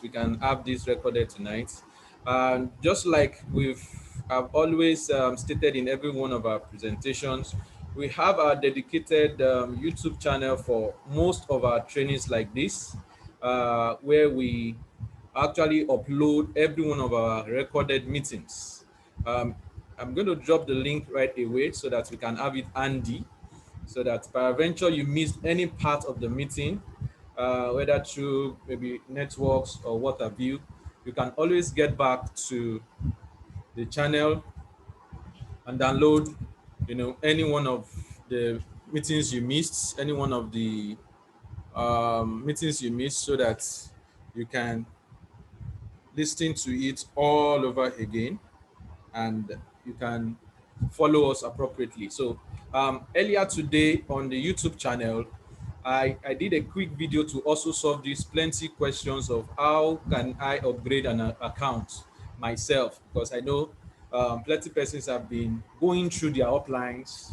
we can have this recorded tonight. And just like have always stated in every one of our presentations, we have our dedicated YouTube channel for most of our trainings like this, where we actually upload every one of our recorded meetings. Um, I'm going to drop the link right away so that we can have it handy, so that peradventure you missed any part of the meeting, whether through maybe networks or what have you, you can always get back to the channel and download, any one of the meetings you missed, any one of the meetings you missed, so that you can listen to it all over again and you can follow us appropriately. So earlier today on the YouTube channel, I did a quick video to also solve these plenty questions of how can I upgrade an account myself, because I know plenty persons have been going through their uplines,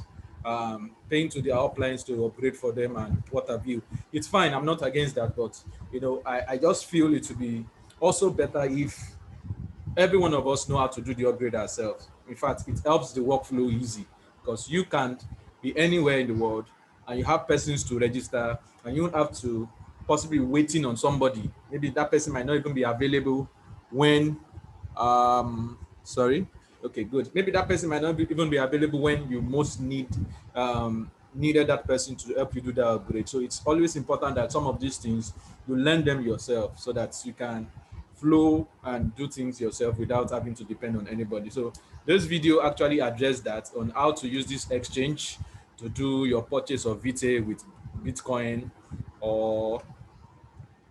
paying to their uplines to upgrade for them and what have you. It's fine, I'm not against that, but I just feel it to be also better if every one of us know how to do the upgrade ourselves. In fact, it helps the workflow easy, because you can be anywhere in the world and you have persons to register, and you don't have to possibly waiting on somebody. Maybe that person might not even be available when sorry. Okay, good. Maybe that person might not even be available when you most needed that person to help you do that upgrade. So it's always important that some of these things you learn them yourself, so that you can flow and do things yourself without having to depend on anybody. So this video actually addressed that, on how to use this exchange to do your purchase of Vitae with Bitcoin or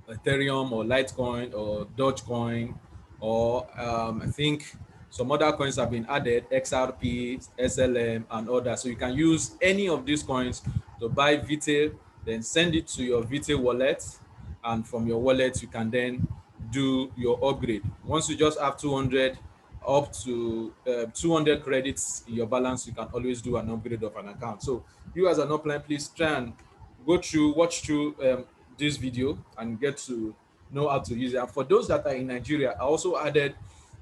Ethereum or Litecoin or Dogecoin, or I think some other coins have been added, XRP, SLM, and others. So you can use any of these coins to buy Vitae, then send it to your Vitae wallet, and from your wallet you can then do your upgrade. Once you just have 200 up to 200 credits in your balance, you can always do an upgrade of an account. So you as an upline, please try and watch through this video and get to know how to use it. And for those that are in Nigeria, I also added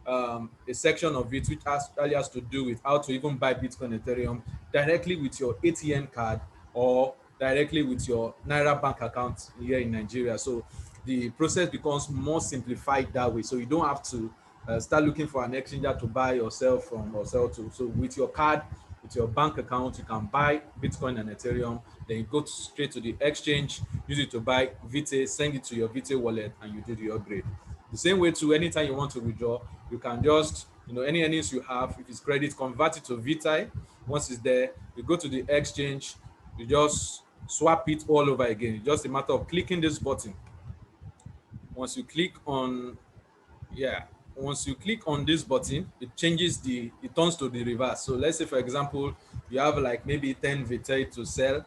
a section of it which actually has to do with how to even buy Bitcoin, Ethereum directly with your ATM card or directly with your Naira bank account here in Nigeria. So the process becomes more simplified that way. So you don't have to start looking for an exchanger to buy yourself from or sell to. So with your card, with your bank account, you can buy Bitcoin and Ethereum. Then you go straight to the exchange, use it to buy Vitae, send it to your Vitae wallet, and you do the upgrade. The same way to anytime you want to withdraw, you can just, any earnings you have, if it's credit, convert it to Vitae. Once it's there, you go to the exchange, you just swap it all over again. It's just a matter of clicking this button. Once you click on, yeah, once you click on this button, it turns to the reverse. So let's say, for example, you have like maybe 10 Vitae to sell.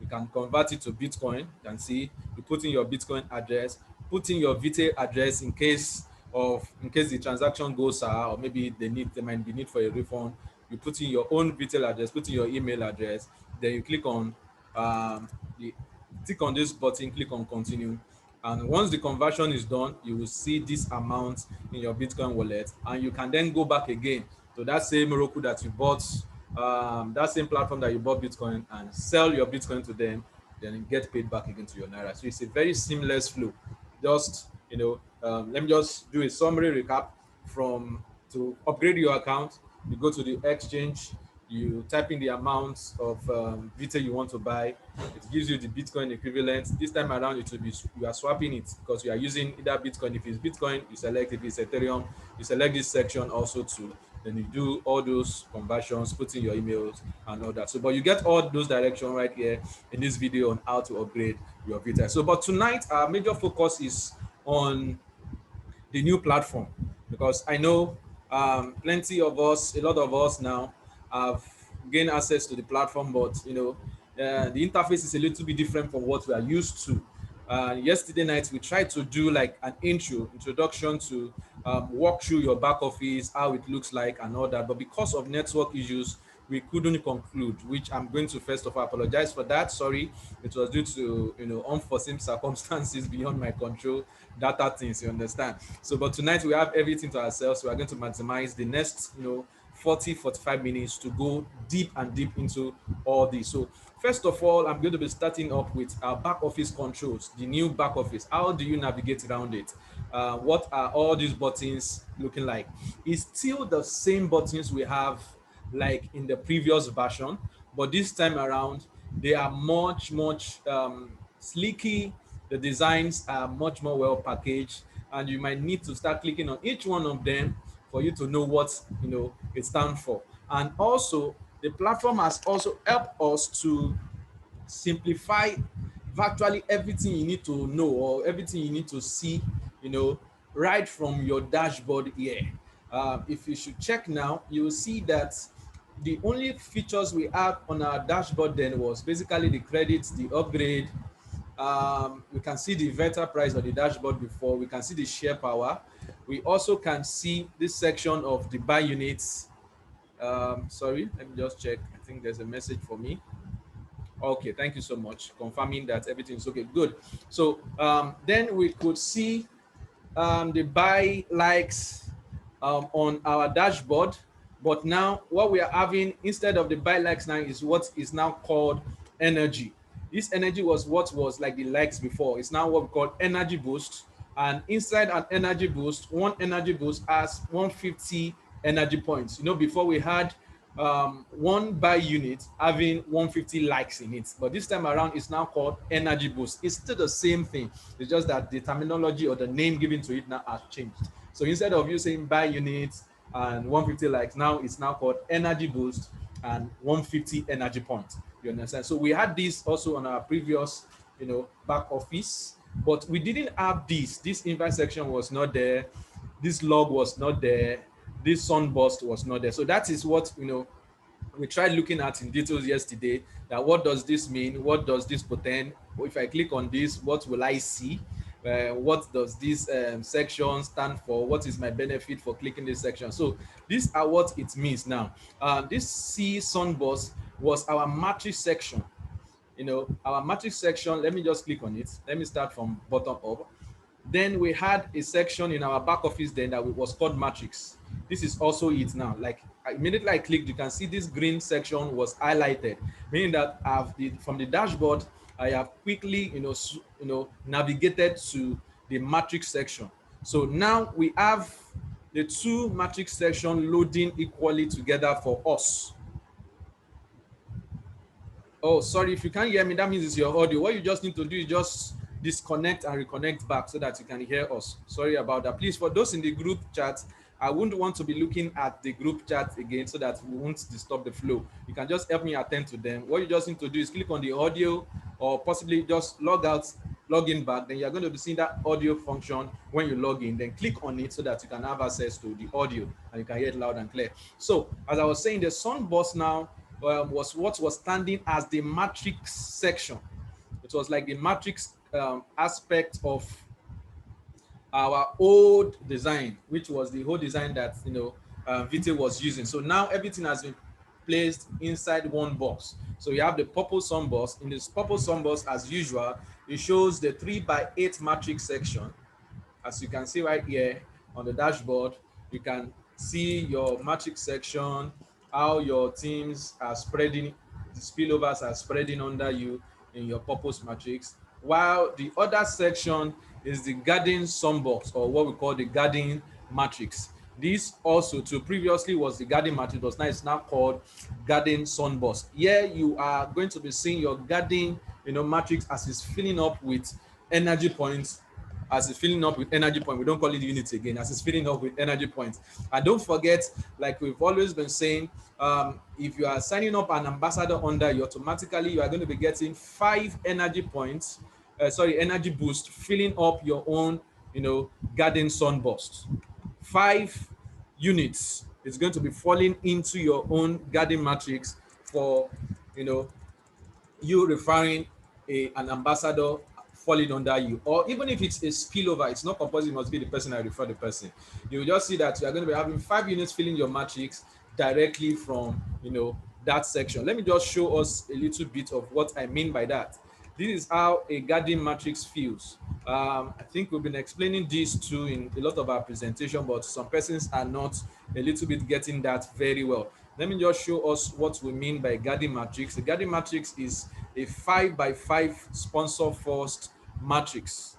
You can convert it to Bitcoin. You can see, you put in your Bitcoin address, put in your Vitae address in case the transaction goes sour, or maybe there might be need for a refund. You put in your own Vitae address, put in your email address, then you click on the click on this button, click on continue. And once the conversion is done, you will see this amount in your Bitcoin wallet, and you can then go back again to that same Roku that you bought, that same platform that you bought Bitcoin, and sell your Bitcoin to them, then get paid back again to your Naira. So it's a very seamless flow. Just, let me just do a summary recap. From To upgrade your account, you go to the exchange, you type in the amount of Vita you want to buy. It gives you the Bitcoin equivalent. This time around, it will be, you are swapping it because you are using either Bitcoin. If it's Bitcoin, you select. If it's Ethereum, you select this section also too. Then you do all those conversions, put in your emails and all that. So, but you get all those directions right here in this video on how to upgrade your Vita. So, but tonight our major focus is on the new platform, because I know plenty of us, a lot of us now have gained access to the platform, but the interface is a little bit different from what we are used to. Yesterday night we tried to do like an introduction to walk through your back office, how it looks like and all that, but because of network issues we couldn't conclude, which I'm going to first of all apologize for that. Sorry, it was due to unforeseen circumstances beyond my control, data things, you understand. So but tonight we have everything to ourselves. We are going to maximize the next 40-45 minutes to go deep and deep into all this. So first of all, I'm going to be starting up with our back office controls, the new back office. How do you navigate around it? What are all these buttons looking like? It's still the same buttons we have like in the previous version, but this time around they are much sleeky. The designs are much more well packaged, and you might need to start clicking on each one of them for you to know what it stands for. And also the platform has also helped us to simplify virtually everything you need to know or everything you need to see, you know, right from your dashboard here. If you should check now, you will see that the only features we have on our dashboard then was basically the credits, the upgrade. We can see the Vitae price on the dashboard before. We can see the share power. We also can see this section of the buy units. Sorry, let me just check. I think there's a message for me. Okay, thank you so much. Confirming that everything is okay. Good. So then we could see the buy likes on our dashboard. But now what we are having instead of the buy likes now is what is now called energy. This energy was what was like the likes before. It's now what we call energy boost. And inside an energy boost, one energy boost has 150 energy points. Before we had one buy unit having 150 likes in it, but this time around it's now called energy boost. It's still the same thing, it's just that the terminology or the name given to it now has changed. So instead of you saying buy units and 150 likes, now it's now called energy boost and 150 energy points. You understand? So we had this also on our previous back office, but we didn't have this invite section was not there, this log was not there, this sunburst was not there. So that is what we tried looking at in details yesterday, that what does this mean, what does this portend, if I click on this, what will I see, what does this section stand for, what is my benefit for clicking this section. So these are what it means now. This C sunburst was our matrix section. Our matrix section, let me just click on it, let me start from bottom up. Then we had a section in our back office then that was called matrix. This is also it now. Like immediately I clicked, you can see this green section was highlighted, meaning that from the dashboard I have quickly navigated to the matrix section. So now we have the two matrix section loading equally together for us. Oh, sorry, if you can't hear me, that means it's your audio. What you just need to do is just disconnect and reconnect back so that you can hear us. Sorry about that. Please, for those in the group chat, I wouldn't want to be looking at the group chat again so that we won't disturb the flow. You can just help me attend to them. What you just need to do is click on the audio or possibly just log out, log in back. Then you're going to be seeing that audio function when you log in. Then click on it so that you can have access to the audio and you can hear it loud and clear. So as I was saying, the sunburst now was what was standing as the matrix section. It was like the matrix aspect of our old design, which was the whole design that Vitae was using. So now everything has been placed inside one box. So you have the purple sunburst. In this purple sunburst, as usual, it shows the 3x8 matrix section. As you can see right here on the dashboard, you can see your matrix section, how your teams are spreading, the spillovers are spreading under you in your purpose matrix, while the other section is the garden sunbox, or what we call the garden matrix. This also too previously was the garden matrix, but now it's now called garden sunburst. Here you are going to be seeing your garden matrix as it's filling up with energy points. As it's filling up with energy point, we don't call it units again, as it's filling up with energy points. And don't forget, like we've always been saying, if you are signing up an ambassador under you, automatically you are going to be getting 5 energy points, energy boost, filling up your own garden sunburst. 5 units is going to be falling into your own garden matrix for you referring an ambassador falling under you. Or even if it's a spillover, it's not compulsory, it must be the person that refer the person. You will just see that you are going to be having 5 units filling your matrix directly from that section. Let me just show us a little bit of what I mean by that. This is how a Gardner matrix feels. I think we've been explaining this too in a lot of our presentation, but some persons are not a little bit getting that very well. Let me just show us what we mean by Gardner matrix. The Gardner matrix is a 5 by 5 sponsor first matrix.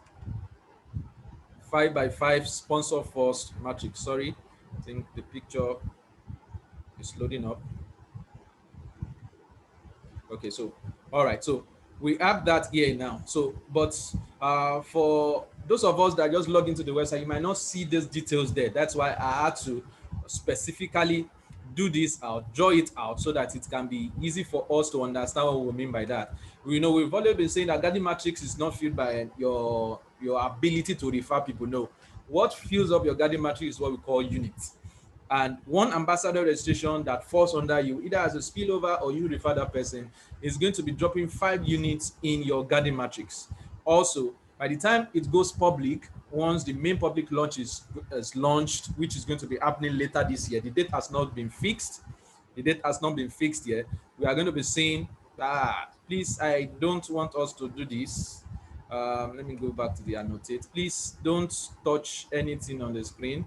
5 by 5 sponsor first matrix. Sorry, I think the picture is loading up. Okay, so all right, so we have that here now. So, but for those of us that just log into the website, you might not see these details there. That's why I had to specifically do this out, draw it out, so that it can be easy for us to understand what we mean by that. We know we've always been saying that Garden Matrix is not filled by your ability to refer people. No, what fills up your Garden Matrix is what we call units. And one ambassador registration that falls under you, either as a spillover or you refer that person, is going to be dropping 5 units in your Garden matrix. Also, by the time it goes public, once the main public launch is launched, which is going to be happening later this year, the date has not been fixed. The date has not been fixed yet. We are going to be saying, please, I don't want us to do this. Let me go back to the annotate. Please don't touch anything on the screen.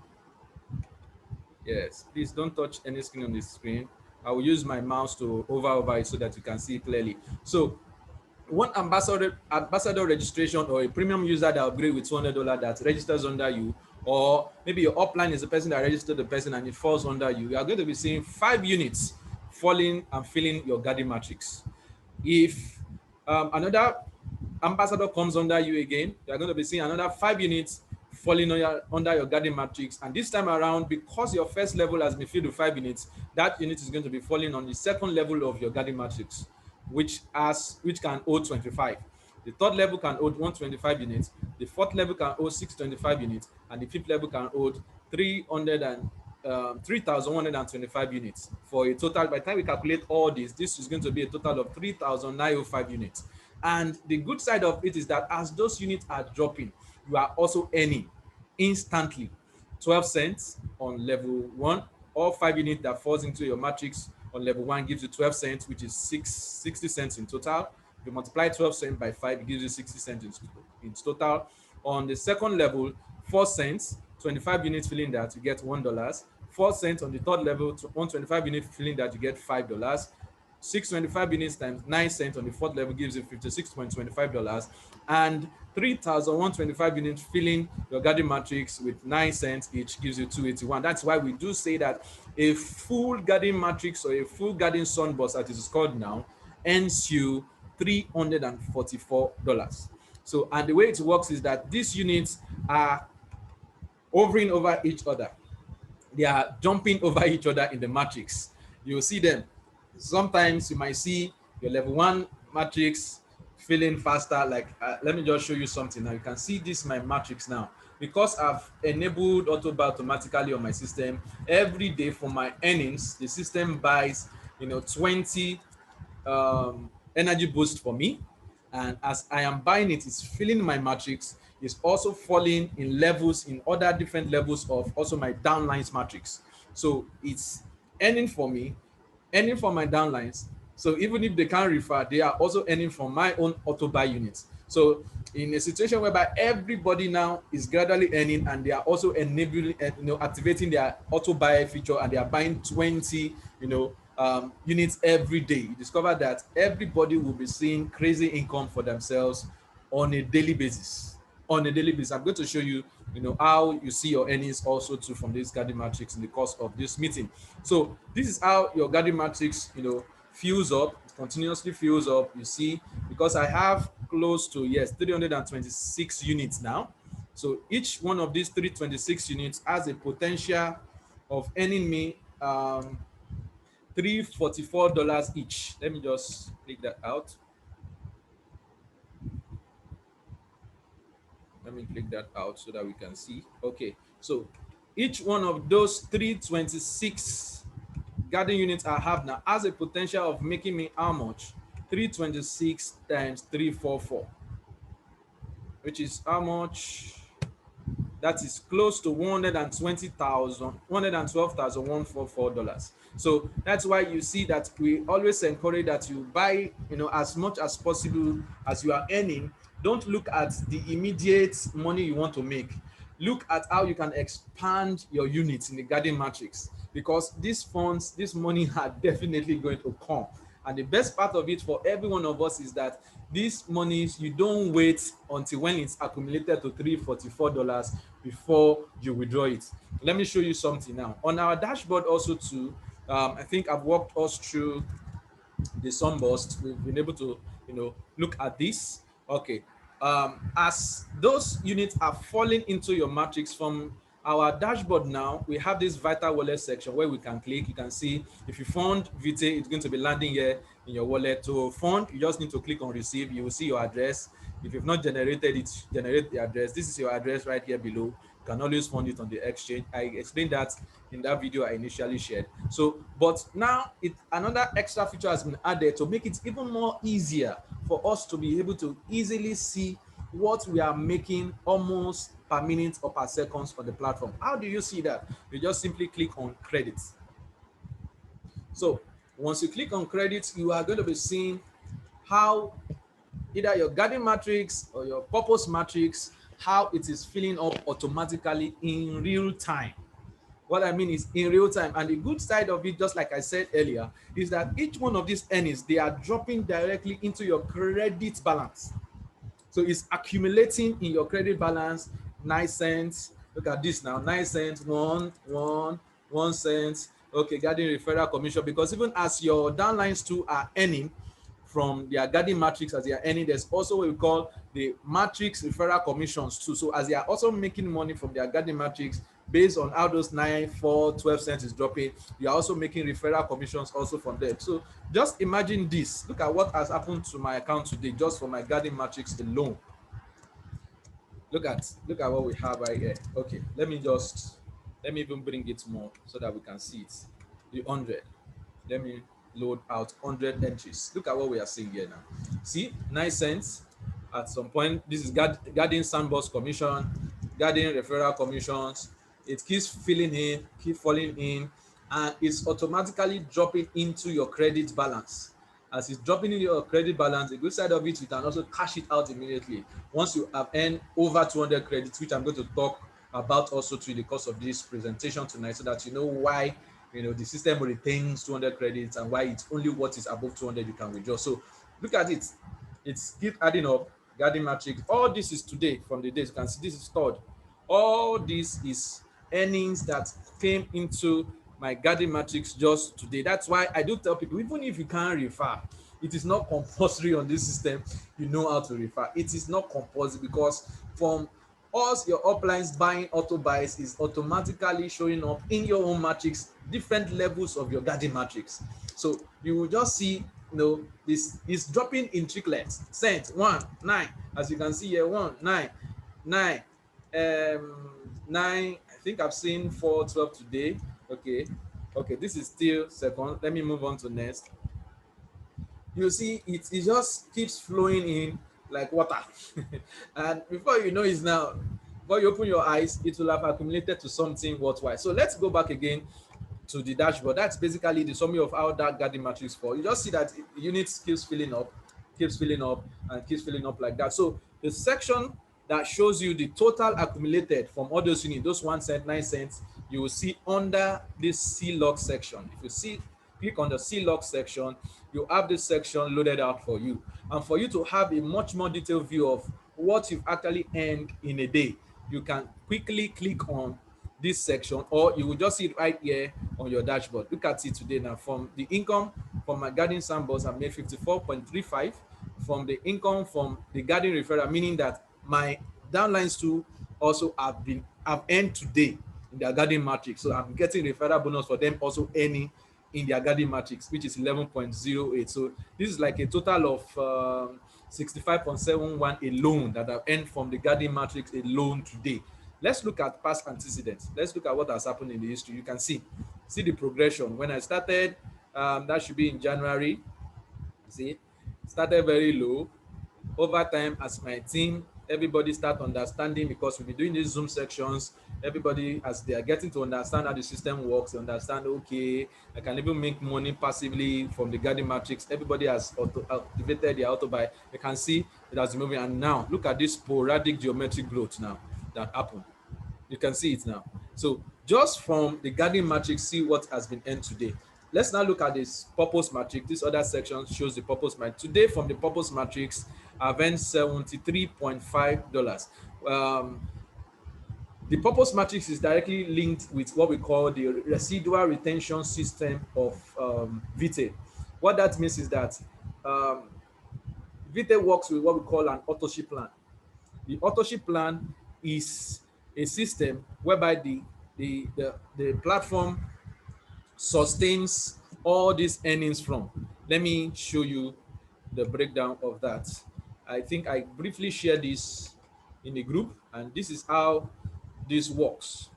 Yes, please don't touch any screen on the screen. I will use my mouse to hover over it so that you can see it clearly. So one ambassador registration or a premium user that upgrade with $200 that registers under you, or maybe your upline is the person that registered the person and it falls under you, you are going to be seeing 5 units falling and filling your Garden matrix. If another ambassador comes under you again, you are going to be seeing another 5 units falling under your Garden matrix. And this time around, because your first level has been filled with 5 units, that unit is going to be falling on the second level of your Garden matrix, which can hold 25. The third level can hold 125 units. The fourth level can hold 625 units, and the fifth level can hold 3,125 units. For a total, by the time we calculate all this is going to be a total of 3,905 units. And the good side of it is that as those units are dropping, you are also earning instantly 12 cents on level 1. All 5 units that falls into your matrix on level 1 gives you 12 cents, which is 60 cents in total. If you multiply 12 cents by 5, it gives you 60 cents in total. On the second level, 4 cents, 25 units filling that, you get $1. 4 cents on the third level, 125 units filling that, you get $5. 625 units times 9 cents on the fourth level gives you $56.25, and 3,125 units filling your Garden matrix with 9 cents each gives you $281. That's why we do say that a full Garden matrix or a full Garden sunburst, as it is called now, earns you $344. So, and the way it works is that these units are hovering over each other. They are jumping over each other in the matrix. You'll see them. Sometimes you might see your level 1 matrix filling faster. Like, let me just show you something. Now you can see this my matrix now. Because I've enabled auto buy automatically on my system, every day for my earnings, the system buys 20 energy boost for me. And as I am buying it, it's filling my matrix. It's also falling in levels, in other different levels of also my downlines matrix. So it's earning for me, earning for my downlines. So even if they can't refer, they are also earning from my own auto buy units. So in a situation whereby everybody now is gradually earning and they are also enabling, activating their auto buy feature, and they are buying 20, units every day, you discover that everybody will be seeing crazy income for themselves on a daily basis. On a daily basis, I'm going to show you, how you see your earnings also too from this Garden matrix in the course of this meeting. So this is how your Garden matrix, fills up, it continuously fills up. You see, because I have close to 326 units now. So each one of these 326 units has a potential of earning me $344 each. Let me just click that out. Let me click that out so that we can see. Okay, so each one of those 326 Garden units I have now has a potential of making me how much? 326 times 344, which is how much? That is close to $112,144. So that's why you see that we always encourage that you buy, as much as possible as you are earning. Don't look at the immediate money you want to make. Look at how you can expand your units in the garden matrix, because these funds, this money are definitely going to come. And the best part of it for every one of us is that these monies, you don't wait until when it's accumulated to $344 before you withdraw it. Let me show you something now on our dashboard also too. I think I've walked us through the sunburst. We've been able to, look at this. Okay. As those units are falling into your matrix from our dashboard now, we have this Vitae wallet section where we can click. You can see if you fund Vitae, it's going to be landing here in your wallet. To fund, you just need to click on receive. You will see your address. If you've not generated it, generate the address. This is your address right here below. You can always fund it on the exchange. I explained that in that video I initially shared. So, but now another extra feature has been added to make it even more easier for us to be able to easily see what we are making almost per minute or per second on the platform. How do you see that? You just simply click on credits. So once you click on credits, you are going to be seeing how either your garden matrix or your purpose matrix, how it is filling up automatically in real time. What I mean is in real time. And the good side of it, just like I said earlier, is that each one of these earnings, they are dropping directly into your credit balance. So it's accumulating in your credit balance, 9 cents. Look at this now, 9 cents, 1 cent. Okay, garden referral commission, because even as your downlines too are earning from their garden matrix, as they are earning, there's also what we call the matrix referral commissions too. So as they are also making money from their garden matrix, based on how those 9, 4, 12 cents is dropping, you are also making referral commissions also from them. So just imagine this. Look at what has happened to my account today, just for my garden matrix alone. Look at what we have right here. Okay, let me even bring it more so that we can see it. The 100. Let me load out 100 entries. Look at what we are seeing here now. See, 9 cents at some point. This is garden sandbox commission, garden referral commissions. It keeps filling in, keep falling in, and it's automatically dropping into your credit balance. As it's dropping in your credit balance, the good side of it, you can also cash it out immediately once you have earned over 200 credits, which I'm going to talk about also through the course of this presentation tonight, so that you know why the system retains 200 credits and why it's only what is above 200 you can withdraw. So look at it. It's keep adding up. Garden matrix. All this is today from the days. You can see this is stored. All this is earnings that came into my garden matrix just today. That's why I do tell people, even if you can't refer, it is not compulsory on this system. You know how to refer. It is not compulsory, because from us, your uplines buying auto buys is automatically showing up in your own matrix, different levels of your garden matrix. So you will just see, this is dropping in tricklets. Cent 1, 9, as you can see here, 1, 9, 9, 9. I think I've seen 4, 12 today. Okay, this is still second. Let me move on to next. You see it just keeps flowing in like water. And before you know it now, before you open your eyes, it will have accumulated to something worthwhile. So let's go back again to the dashboard. That's basically the summary of how that garden matrix for. You just see that the unit keeps filling up, and keeps filling up like that. So the section that shows you the total accumulated from all those units, those 1 cent, 9 cents, you will see under this C log section. If you see, click on the C log section, you have this section loaded out for you. And for you to have a much more detailed view of what you've actually earned in a day, you can quickly click on this section, or you will just see it right here on your dashboard. Look at it today now. From the income from my garden sandbox, I made 54.35. From the income from the garden referral, meaning that my downlines too also have earned today in their garden matrix. So I'm getting referral bonus for them also earning in their garden matrix, which is 11.08. So this is like a total of 65.71 alone that I've earned from the garden matrix alone today. Let's look at past antecedents. Let's look at what has happened in the history. You can see the progression. When I started, that should be in January. See, started very low. Over time, as my team everybody start understanding, because we'll be doing these Zoom sections. Everybody, as they are getting to understand how the system works, they understand, okay, I can even make money passively from the guiding matrix. Everybody has activated their auto buy. They can see it has been moving. And now look at this sporadic geometric growth now that happened. You can see it now. So just from the guiding matrix, see what has been earned today. Let's now look at this purpose matrix. This other section shows the purpose matrix. Today, from the purpose matrix, I've earned $73.5. The purpose matrix is directly linked with what we call the residual retention system of Vitae. What that means is that um, Vitae works with what we call an authorship plan. The authorship plan is a system whereby the platform sustains all these earnings from. Let me show you the breakdown of that. I think I briefly shared this in the group, and this is how this works.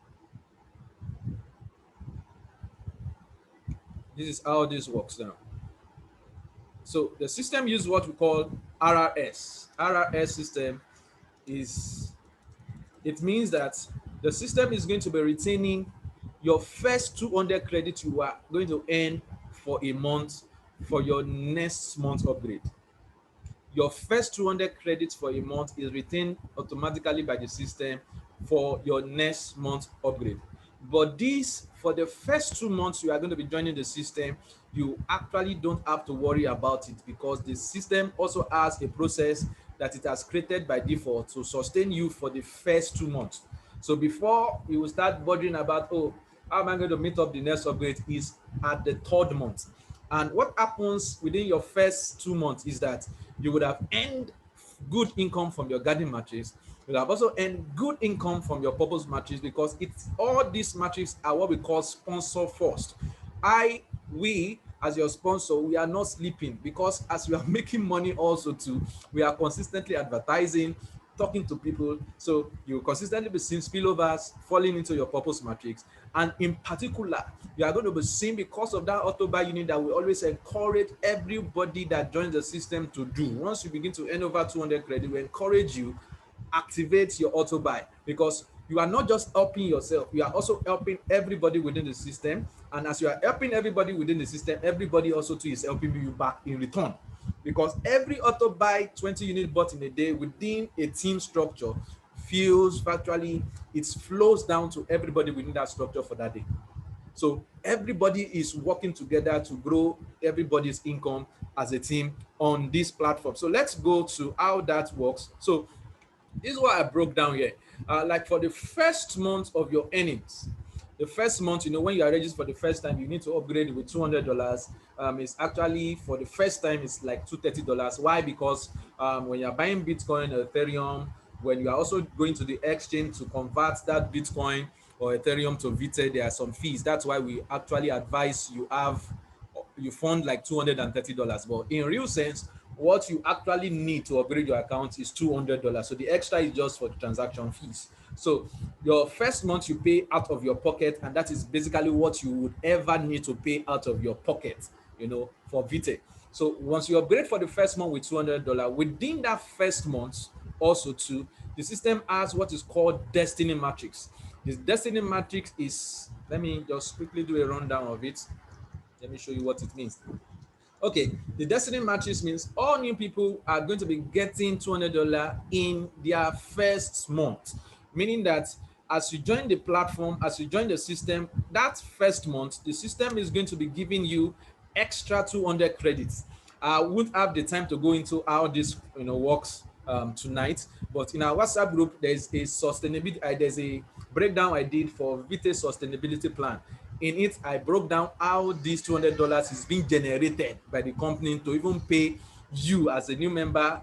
This is how this works now. So the system uses what we call RRS. RRS system is, it means that the system is going to be retaining your first 200 credits you are going to earn for a month for your next month upgrade. Your first 200 credits for a month is retained automatically by the system for your next month upgrade. But this, for the first 2 months you are going to be joining the system, you actually don't have to worry about it, because the system also has a process that it has created by default to sustain you for the first 2 months. So before you will start bothering about, oh, how am I going to meet up the next upgrade, is at the third month. And what happens within your first 2 months is that you would have earned good income from your guardian matrix. You will have also earned good income from your purpose matrix, because it's all these matrices are what we call sponsor first. We as your sponsor, we are not sleeping, because as we are making money also too, we are consistently advertising, talking to people. So you consistently be seeing spillovers falling into your purpose matrix. And in particular, you are going to be seeing, because of that auto buy unit that we always encourage everybody that joins the system to do. Once you begin to earn over 200 credit, we encourage you, activate your auto buy, because you are not just helping yourself, you are also helping everybody within the system. And as you are helping everybody within the system, everybody also too is helping you back in return, because every auto buy 20 unit bought in a day within a team structure feels virtually, it flows down to everybody within that structure for that day. So everybody is working together to grow everybody's income as a team on this platform. So let's go to how that works. So this is what I broke down here. Like for the first month of your earnings, the first month, when you are registered for the first time, you need to upgrade with $200. It's actually, for the first time, it's like $230. Why? Because when you're buying Bitcoin or Ethereum, when you are also going to the exchange to convert that Bitcoin or Ethereum to Vitae, there are some fees. That's why we actually advise you fund like $230. But in real sense, what you actually need to upgrade your account is $200. So the extra is just for the transaction fees. So your first month you pay out of your pocket, and that is basically what you would ever need to pay out of your pocket, for Vitae. So once you upgrade for the first month with $200, within that first month, also too, the system has what is called Destiny Matrix. This Destiny Matrix is, let me just quickly do a rundown of it. Let me show you what it means. Okay, the Destiny Matrix means all new people are going to be getting $200 in their first month, meaning that as you join the platform, as you join the system, that first month, the system is going to be giving you extra 200 credits. I won't have the time to go into how this works tonight, but in our WhatsApp group, there's a sustainability, there's a breakdown I did for Vitae sustainability plan. In it, I broke down how this $200 is being generated by the company to even pay you as a new member.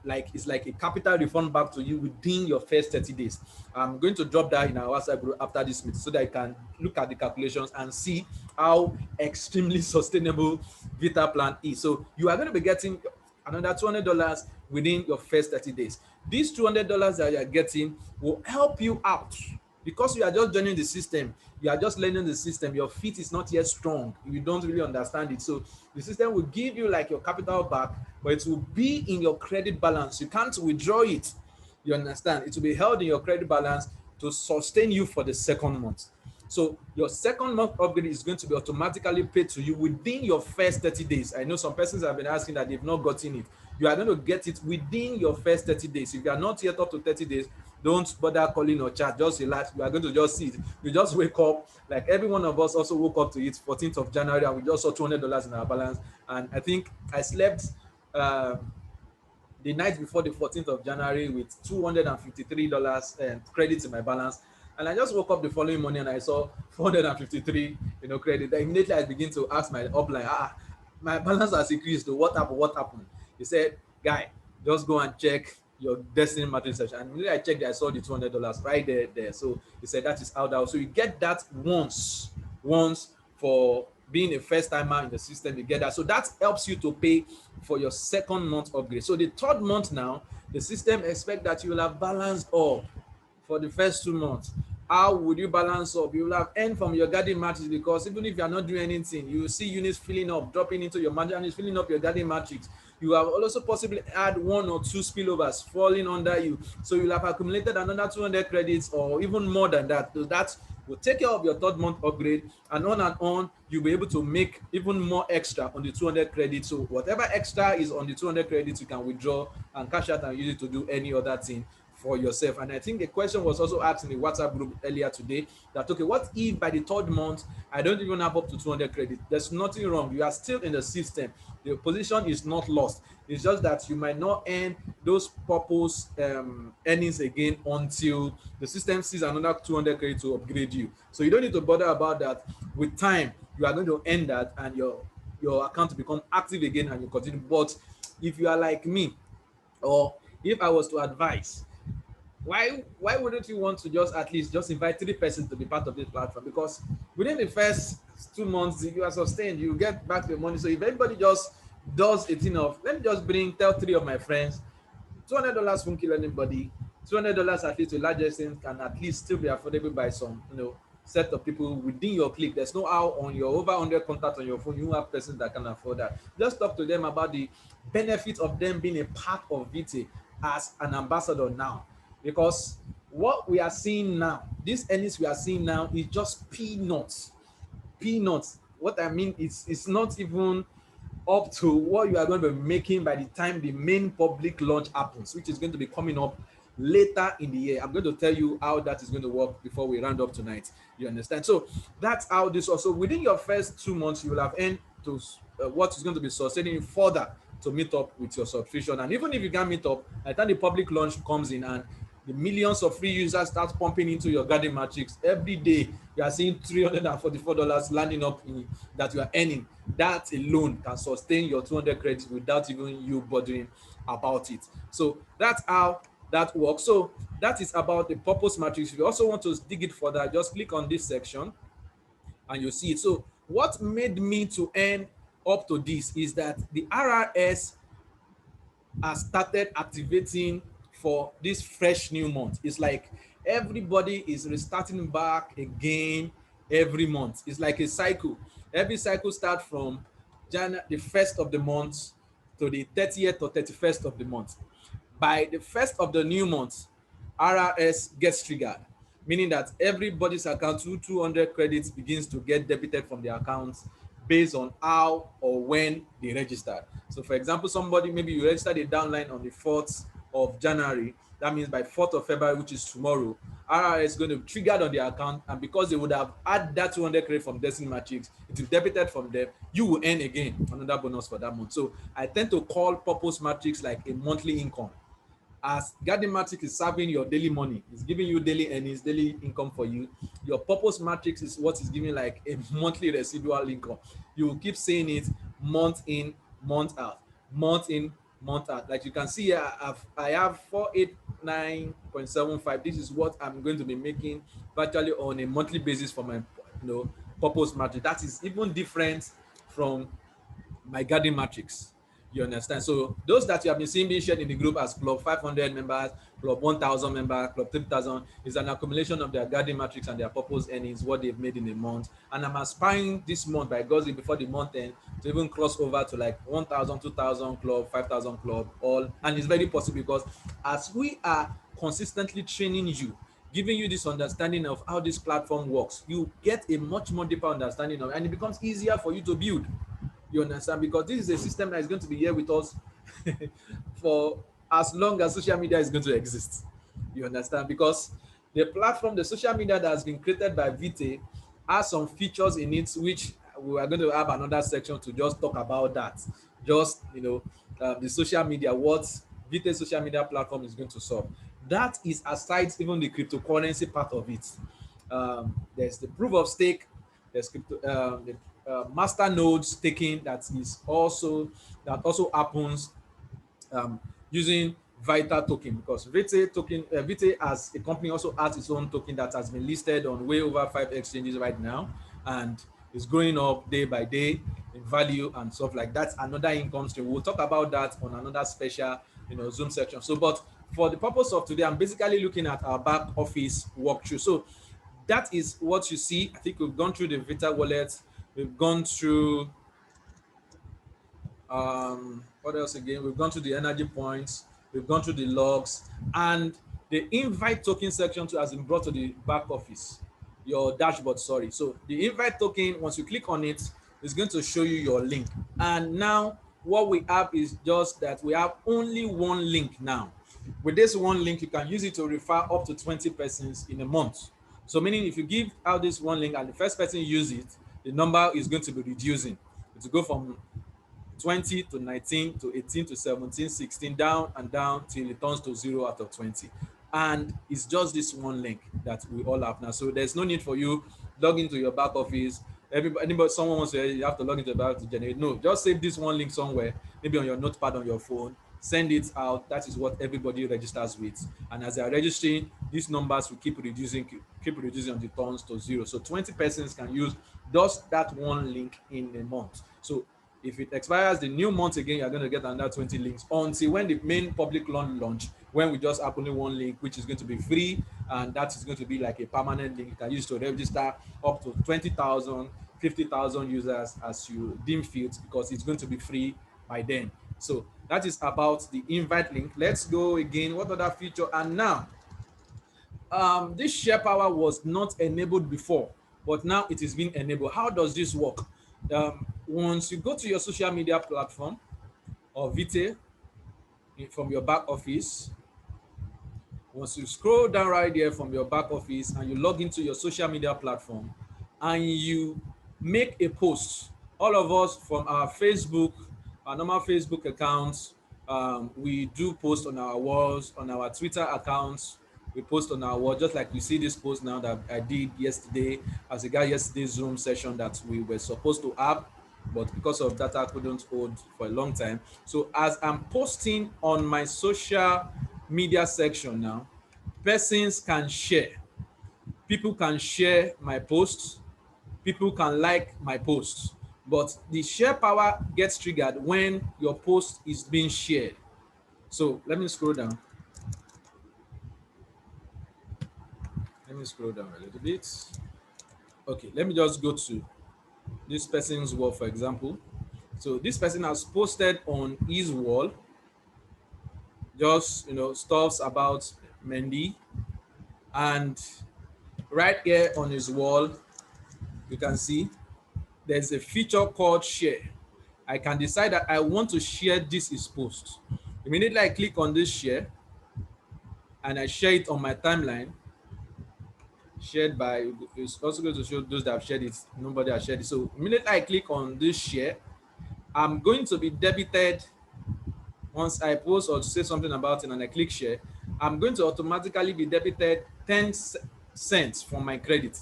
Like it's like a capital refund back to you within your first 30 days. I'm going to drop that in our WhatsApp group after this meeting so that you can look at the calculations and see how extremely sustainable Vita plan is. So you are going to be getting another $200 within your first 30 days. These $200 that you are getting will help you out, because you are just joining the system, you are just learning the system, your feet is not yet strong, you don't really understand it. So the system will give you like your capital back, but it will be in your credit balance. You can't withdraw it. You understand? It will be held in your credit balance to sustain you for the second month. So your second month upgrade is going to be automatically paid to you within your first 30 days. I know some persons have been asking that they've not gotten it. You are going to get it within your first 30 days. If you are not yet up to 30 days, don't bother calling or chat. Just relax. You are going to just see it. You just wake up. Like every one of us also woke up to it 14th of January and we just saw $200 in our balance. And I think I slept uh, the night before the 14th of January with $253 credit in my balance. And I just woke up the following morning and I saw 453, credit. Then immediately I begin to ask my upline, my balance has increased. What happened? What happened? He said, guy, just go and check your destiny matrix section. And immediately I checked, I saw the $200 right there. So he said that is how that. So you get that once for being a first timer in the system, you get that. So that helps you to pay for your second month upgrade. So the third month now, the system expect that you will have balanced up for the first 2 months. How would you balance up? You will have earned from your garden matrix, because even if you are not doing anything, you will see units filling up, dropping into your margin, and it's filling up your garden matrix. You have also possibly had 1 or 2 spillovers falling under you. So you'll have accumulated another 200 credits or even more than that. So that will take care of your third month upgrade, and on, you'll be able to make even more extra on the 200 credits. So whatever extra is on the 200 credits, you can withdraw and cash out and use it to do any other thing for yourself. And I think the question was also asked in the WhatsApp group earlier today that, okay, what if by the third month I don't even have up to 200 credits? There's nothing wrong. You are still in the system. The position is not lost. It's just that you might not earn those purpose earnings again until the system sees another 200 credits to upgrade you. So you don't need to bother about that. With time, you are going to earn that, and your account will become active again, and you continue. But if you are like me, or if I was to advise, why wouldn't you want to just at least just invite 3 persons to be part of this platform? Because within the first 2 months you are sustained, you get back your money. So if everybody just does a thing of, let me just tell 3 of my friends, $200 won't kill anybody. $200 at least to large extent can at least still be affordable by some set of people within your clique. There's no how on your over 100 contacts on your phone you have persons that can afford that. Just talk to them about the benefit of them being a part of Vitae as an ambassador now. Because what we are seeing now, these earnings we are seeing now, is just peanuts. Peanuts. What I mean is, it's not even up to what you are going to be making by the time the main public launch happens, which is going to be coming up later in the year. I'm going to tell you how that is going to work before we round up tonight. You understand? So that's how this also, within your first 2 months, you will have earned to what is going to be sustaining you further to meet up with your subscription. And even if you can't meet up, by the time the public launch comes in and the millions of free users start pumping into your garden matrix every day, you are seeing $344 landing up in that you are earning. That alone can sustain your 200 credits without even you bothering about it. So that's how that works. So that is about the purpose matrix. If you also want to dig it further, just click on this section and you see it. So what made me to earn up to this is that the RRS has started activating for this fresh new month. It's like everybody is restarting back again every month. It's like a cycle. Every cycle starts from the first of the month to the 30th or 31st of the month. By the first of the new month, RRS gets triggered, meaning that everybody's account 200 credits begins to get debited from their accounts based on how or when they registered. So for example, somebody, maybe you registered a downline on the 4th of January. That means by 4th of February, which is tomorrow, RRS is going to be triggered on their account, and because they would have had that 200 credit from Destiny Matrix, it will debited from them. You will earn again another bonus for that month. So I tend to call Purpose Matrix like a monthly income. As Garden Matrix is serving your daily money, it's giving you daily earnings, daily income for you. Your Purpose Matrix is what is giving like a monthly residual income. You will keep saying it month in, month out, month in, month out. Like you can see here, I have 489.75. This is what I'm going to be making virtually on a monthly basis for my Purpose Matrix. That is even different from my Garden Matrix. You understand? So those that you have been seeing being shared in the group as club 500 members, club 1,000 members, club 3,000 is an accumulation of their Garden Matrix and their purpose earnings, what they've made in a month. And I'm aspiring this month by God's will before the month end to even cross over to like 1,000, 2,000 club, 5,000 club, all. And it's very possible because as we are consistently training you, giving you this understanding of how this platform works, you get a much more deeper understanding of, and it becomes easier for you to build. You understand? Because this is a system that is going to be here with us for as long as social media is going to exist. You understand? Because the platform, the social media that has been created by Vitae has some features in it which we are going to have another section to just talk about that. Just, the social media, what Vitae social media platform is going to solve. That is aside even the cryptocurrency part of it. There's the proof of stake, there's the master nodes staking that also happens um, using Vitae token, because Vitae as a company also has its own token that has been listed on way over 5 exchanges right now, and is growing up day by day in value and stuff like that. Another income stream. We'll talk about that on another special, Zoom section. So, but for the purpose of today, I'm basically looking at our back office walkthrough. So that is what you see. I think we've gone through the Vita wallet. We've gone through what else again? We've gone through the energy points, we've gone through the logs, and the invite token section too has been brought to the back office, your dashboard. Sorry. So the invite token, once you click on it, it's going to show you your link. And now what we have is just that we have only one link now. With this one link, you can use it to refer up to 20 persons in a month. So meaning if you give out this one link and the first person use it, the number is going to be reducing. It will go from 20 to 19 to 18 to 17, 16, down and down till it turns to 0 out of 20. And it's just this one link that we all have now. So there's no need for you log into your back office. Anybody, someone wants to, you have to log into the back to generate. No, just save this one link somewhere, maybe on your notepad on your phone. Send it out. That is what everybody registers with. And as they are registering, these numbers will keep reducing on the turns to 0. So 20 persons can use just that one link in a month. So if it expires the new month again, you're going to get another 20 links until when the main public launch, when we just have only one link, which is going to be free, and that is going to be like a permanent link you can use to register up to 20,000, 50,000 users as you deem fit, because it's going to be free by then. So that is about the invite link. Let's go again. What other feature? And now, this share power was not enabled before, but now it is being enabled. How does this work? Once you go to your social media platform or Vitae from your back office, once you scroll down right there from your back office and you log into your social media platform and you make a post, all of us from our Facebook, our normal Facebook accounts, we do post on our walls, on our Twitter accounts, we post on our wall, just like you see this post now that I did yesterday as a guy yesterday's Zoom session that we were supposed to have, but because of that I couldn't hold for a long time. So as I'm posting on my social media section now, persons can share. People can share my posts, people can like my posts, but the share power gets triggered when your post is being shared. So let me scroll down. Let me scroll down a little bit. Okay, let me just go to this person's wall, for example. So this person has posted on his wall just stuffs about Mendy, and right here on his wall you can see there's a feature called share. I can decide that I want to share this his post. Immediately I click on this share and I share it on my timeline. Shared by, it's also going to show those that have shared it. Nobody has shared it. So immediately I click on this share, I'm going to be debited. Once I post or say something about it and I click share, I'm going to automatically be debited 10 cents from my credit.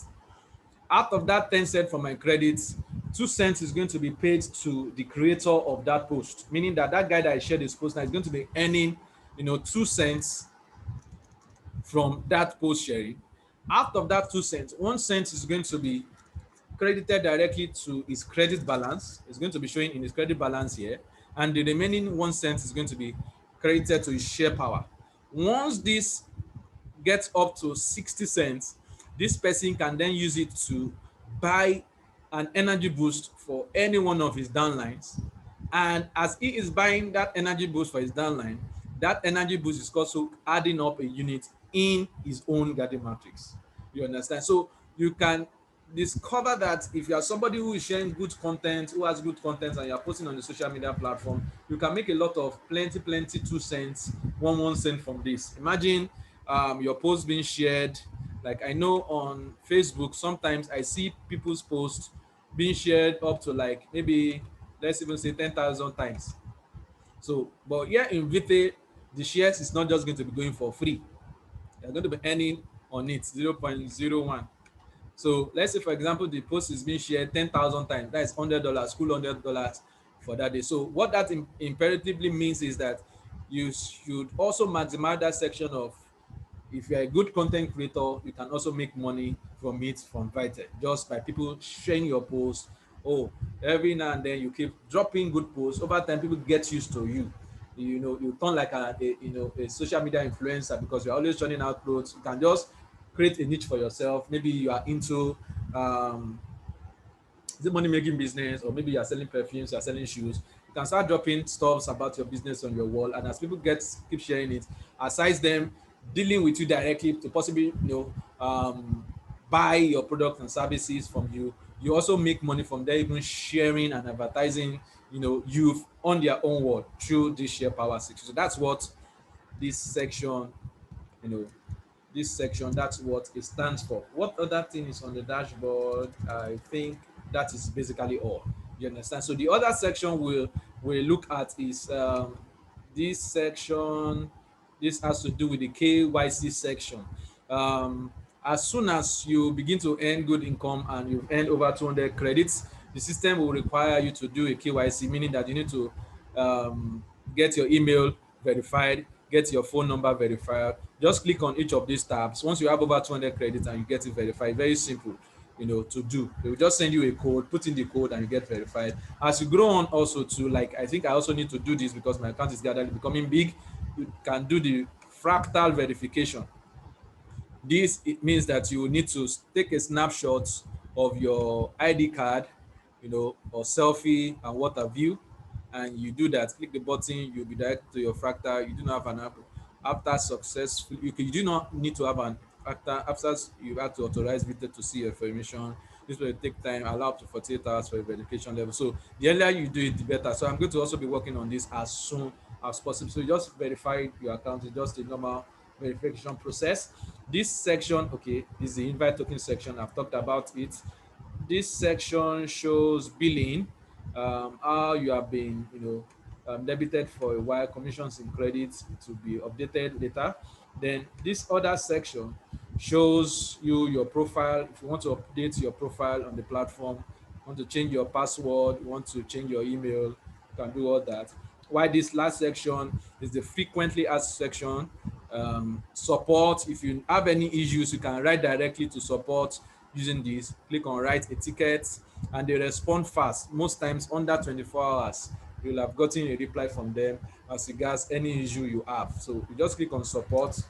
Out of that 10 cents from my credits, 2 cents is going to be paid to the creator of that post, meaning that that guy that I shared this post now is going to be earning 2 cents from that post sharing. Out of that 2 cents, 1 cent is going to be credited directly to his credit balance. It's going to be showing in his credit balance here, and the remaining 1 cent is going to be credited to his share power. Once this gets up to 60 cents, this person can then use it to buy an energy boost for any one of his downlines. And as he is buying that energy boost for his downline, that energy boost is also adding up a unit in his own garden matrix. You understand? So you can discover that if you are somebody who is sharing good content, who has good content, and you are posting on the social media platform, you can make a lot of plenty 2 cents, 1 cent from this. Imagine your post being shared. Like I know on Facebook, sometimes I see people's posts being shared up to like maybe let's even say 10,000 times. So, but here in Vitae, the shares is not just going to be going for free. You're going to be earning on it 0.01. So let's say, for example, the post is being shared 10,000 times. That is $100, cool $100 for that day. So what that imperatively means is that you should also maximize that section of, if you're a good content creator, you can also make money from it from Vitae just by people sharing your posts. Oh, every now and then you keep dropping good posts. Over time, people get used to you. You know, you turn like a social media influencer because you're always churning out clothes. You can just create a niche for yourself. Maybe you are into um, is it money making business, or maybe you're selling perfumes, you're selling shoes. You can start dropping stuffs about your business on your wall, and as people keep sharing it, aside them dealing with you directly to possibly buy your products and services from you, you also make money from there, even sharing and advertising you on their own word through this share power section. So that's what this section you know this section, that's what it stands for. What other thing is on the dashboard? I think that is basically all. You understand? So the other section we'll look at is this section. This has to do with the KYC section. um as soon as you begin to earn good income and you've earned over 200 credits, the system will require you to do a KYC, meaning that you need to um, get your email verified, get your phone number verified. Just click on each of these tabs. Once you have over 200 credits and you get it verified, very simple, to do. They will just send you a code, put in the code, and you get verified. As you grow on, also to, like, I think I also need to do this because my account is gradually becoming big. You can do the fractal verification. This, it means that you need to take a snapshot of your ID card, or selfie and what have you, and you do that. Click the button, you'll be directed to your fractal. You do not have an app. After successful, you do not need to have an after you have to authorize Vita to see your information. This will take time, allow up to 48 hours for a verification level. So the earlier you do it, the better. So I'm going to also be working on this as soon as possible. So you just verify your account. It's just a normal verification process. This section, okay, is the invite token section. I've talked about it. This section shows billing, how you have been, debited for a while, commissions and credits to be updated later. Then this other section shows you your profile. If you want to update your profile on the platform, want to change your password, want to change your email, you can do all that. While this last section is the frequently asked section. Support, if you have any issues, you can write directly to support using this. Click on write a ticket, and they respond fast. Most times under 24 hours you'll have gotten a reply from them as regards any issue you have. So you just click on support.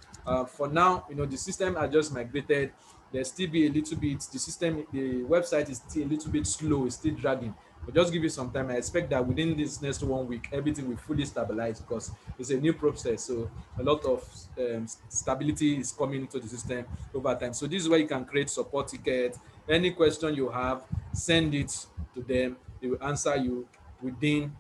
For now, the system I just migrated. There's still be a little bit, the website is still a little bit slow, it's still dragging, but just give it some time. I expect that within this next 1 week everything will fully stabilize because it's a new process. So a lot of stability is coming into the system over time. So this is where you can create support tickets. Any question you have, send it to them. They will answer you within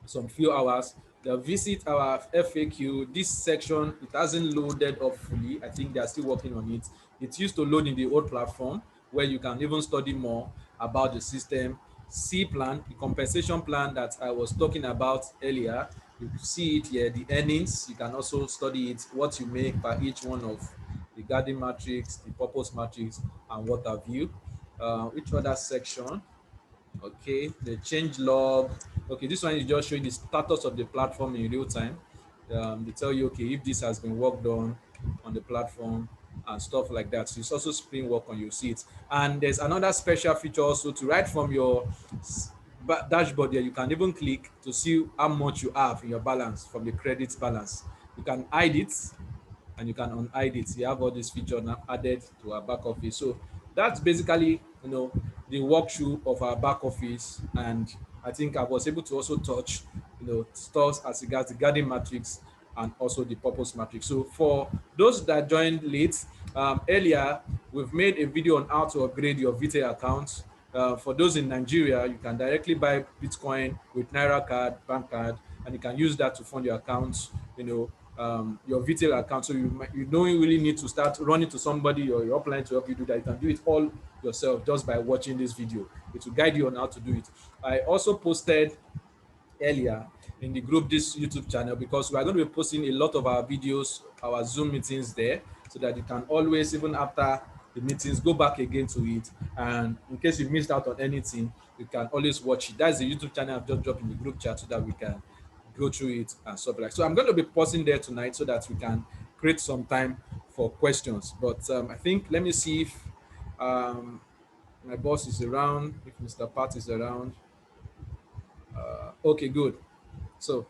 some few hours. They'll visit our FAQ. This section, it hasn't loaded up fully. I think they are still working on it. It used to load in the old platform where you can even study more about the system. C plan, the compensation plan that I was talking about earlier, you see it here, the earnings. You can also study it, what you make per each one of the garden matrix, the purpose matrix, and what have you. Which other section? Okay, the change log. Okay, this one is just showing the status of the platform in real time. They tell you, okay, if this has been worked on the platform and stuff like that. So it's also screen work on, you see it. And there's another special feature also to write from your dashboard there. You can even click to see how much you have in your balance from the credit balance. You can hide it and you can unhide it. You have all these features now added to our back office. So that's basically, the walkthrough of our back office. And I think I was able to also touch, stuff as regards the garden matrix and also the purpose matrix. So for those that joined late, earlier, we've made a video on how to upgrade your Vitae account. For those in Nigeria, you can directly buy Bitcoin with Naira card, bank card, and you can use that to fund your accounts, your Vitae account. So you don't really need to start running to somebody or your upline to help you do that. You can do it all yourself just by watching this video. It will guide you on how to do it. I also posted earlier in the group this YouTube channel, because we are going to be posting a lot of our videos, our Zoom meetings there, so that you can always, even after the meetings, go back again to it. And in case you missed out on anything, you can always watch it. That's the YouTube channel I've just dropped in the group chat, so that we can go through it and stuff like. So I'm going to be pausing there tonight so that we can create some time for questions. But I think, let me see if my boss is around, if Mr. Pat is around. Okay, good. So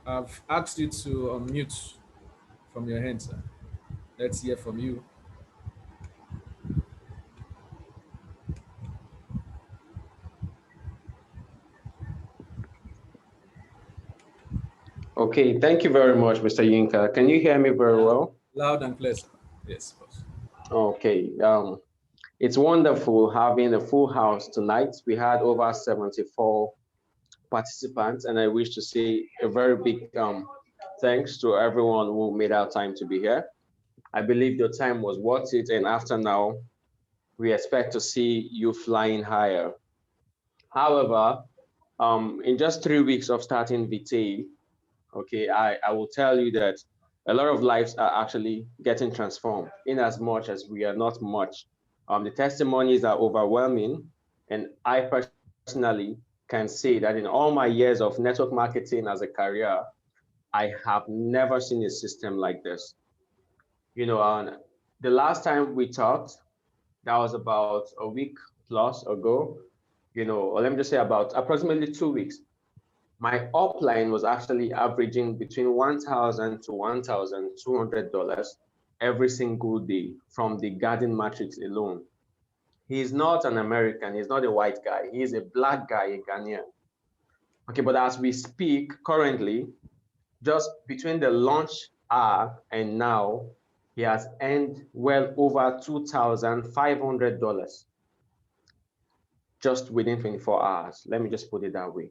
I've asked you to unmute from your hand, sir. Let's hear from you. Okay, thank you very much, Mr. Yinka. Can you hear me very well? Loud and clear, sir. Yes, boss. Okay, it's wonderful having a full house tonight. We had over 74 participants, and I wish to say a very big thanks to everyone who made our time to be here. I believe your time was worth it, and after now, we expect to see you flying higher. However, in just 3 weeks of starting Vitae, okay, I will tell you that a lot of lives are actually getting transformed in as much as we are not much. The testimonies are overwhelming, and I personally can say that in all my years of network marketing as a career, I have never seen a system like this. The last time we talked, that was about a week plus ago, or let me just say about approximately 2 weeks. My upline was actually averaging between $1,000 to $1,200 every single day from the garden matrix alone. He's not an American, he's not a white guy, he's a black guy, a Ghanaian. Okay, but as we speak currently, just between the launch hour and now, he has earned well over $2,500 just within 24 hours. Let me just put it that way.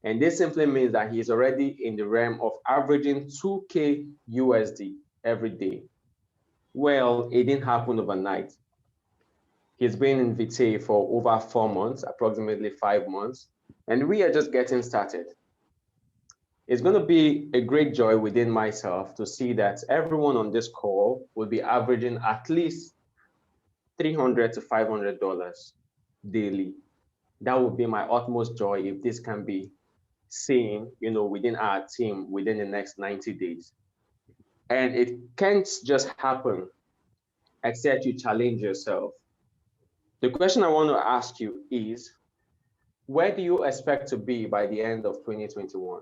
And this simply means that he's already in the realm of averaging 2K USD every day. Well, it didn't happen overnight. He's been in Vitae for over 4 months, approximately 5 months, and we are just getting started. It's going to be a great joy within myself to see that everyone on this call will be averaging at least $300 to $500 daily. That would be my utmost joy if this can be seen, within our team within the next 90 days. And it can't just happen except you challenge yourself. The question I want to ask you is, where do you expect to be by the end of 2021?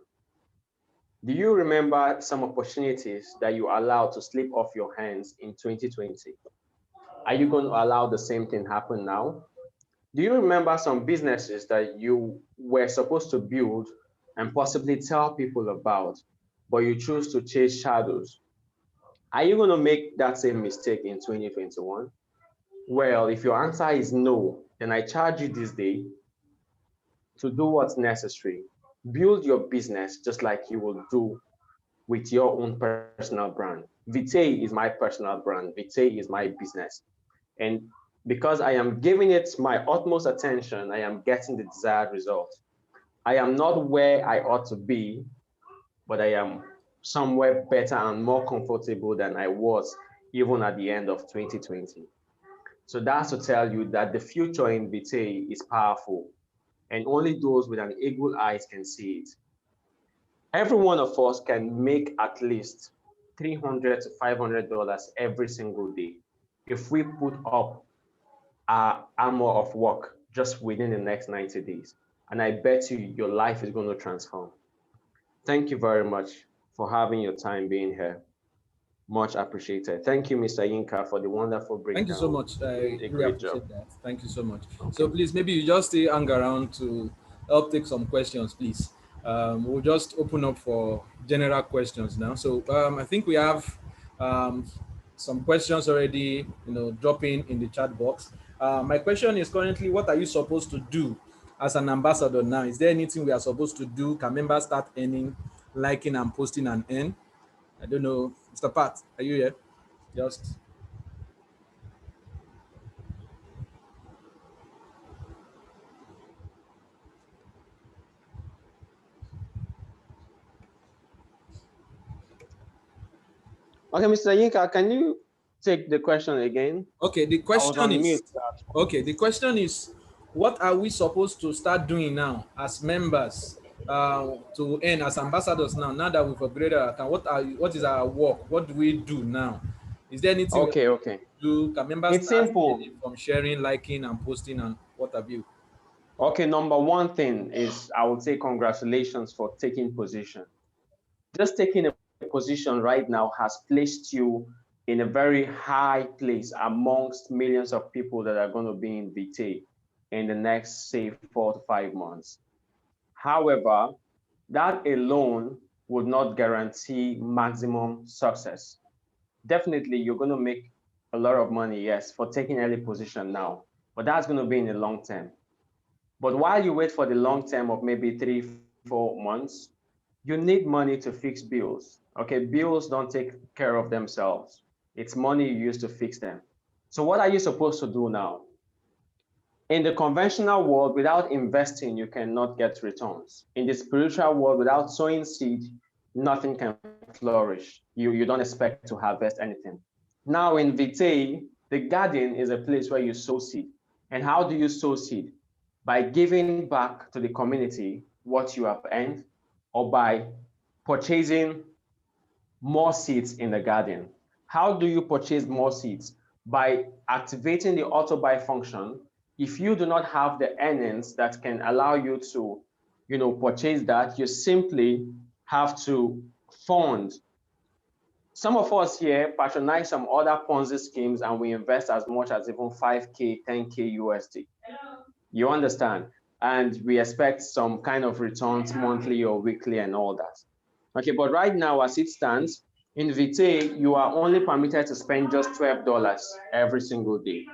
Do you remember some opportunities that you allowed to slip off your hands in 2020? Are you going to allow the same thing happen now? Do you remember some businesses that you were supposed to build and possibly tell people about, but you choose to chase shadows? Are you going to make that same mistake in 2021? Well, if your answer is no, then I charge you this day to do what's necessary. Build your business just like you will do with your own personal brand. Vitae is my personal brand. Vitae is my business. And because I am giving it my utmost attention, I am getting the desired result. I am not where I ought to be, but I am somewhere better and more comfortable than I was even at the end of 2020. So that's to tell you that the future in Vitae is powerful, and only those with an eagle eyes can see it. Every one of us can make at least $300 to $500 every single day if we put up our armor of work just within the next 90 days. And I bet you your life is going to transform. Thank you very much for having your time being here. Much appreciated. Thank you, Mr. Yinka, for the wonderful breakdown. Thank you so much. I really appreciate job. that. Thank you so much. Okay. So please, maybe you just stay hang around to help take some questions, please. We'll just open up for general questions now. So I think we have um, some questions already, dropping in the chat box. My question is currently, what are you supposed to do as an ambassador now? Is there anything we are supposed to do? Can members start earning, liking and posting and earn? I don't know. Mr. Pat, are you here? Just Okay, Mr. Yinka, can you take the question again? okay. The I was question on is mute. That's why. okay. The question is, what are we supposed to start doing now as members to earn as ambassadors now? Now that we've upgraded our account, what is our work? What do we do now? Is there anything we are Okay, supposed okay. to do? Can members It's start simple. earning from sharing, liking, and posting, and what have you? Okay, number one thing is I would say congratulations for taking position. Just taking a position right now has placed you in a very high place amongst millions of people that are going to be in Vitae in the next, say, 4 to 5 months. However, that alone would not guarantee maximum success. Definitely, you're going to make a lot of money, yes, for taking early position now, but that's going to be in the long term. But while you wait for the long term of maybe 3, 4 months, you need money to fix bills. Okay, bills don't take care of themselves. It's money you use to fix them. So what are you supposed to do now? In the conventional world, without investing, you cannot get returns. In the spiritual world, without sowing seed, nothing can flourish. You don't expect to harvest anything. Now in Vitae, the garden is a place where you sow seed. And how do you sow seed? By giving back to the community what you have earned, or by purchasing more seeds in the garden. How do you purchase more seeds? By activating the auto buy function. If you do not have the earnings that can allow you to, purchase that, you simply have to fund. Some of us here patronize some other Ponzi schemes and we invest as much as even 5K, 10K USD. You understand? And we expect some kind of returns monthly or weekly and all that. Okay, but right now, as it stands, in Vitae, you are only permitted to spend just $12 every single day.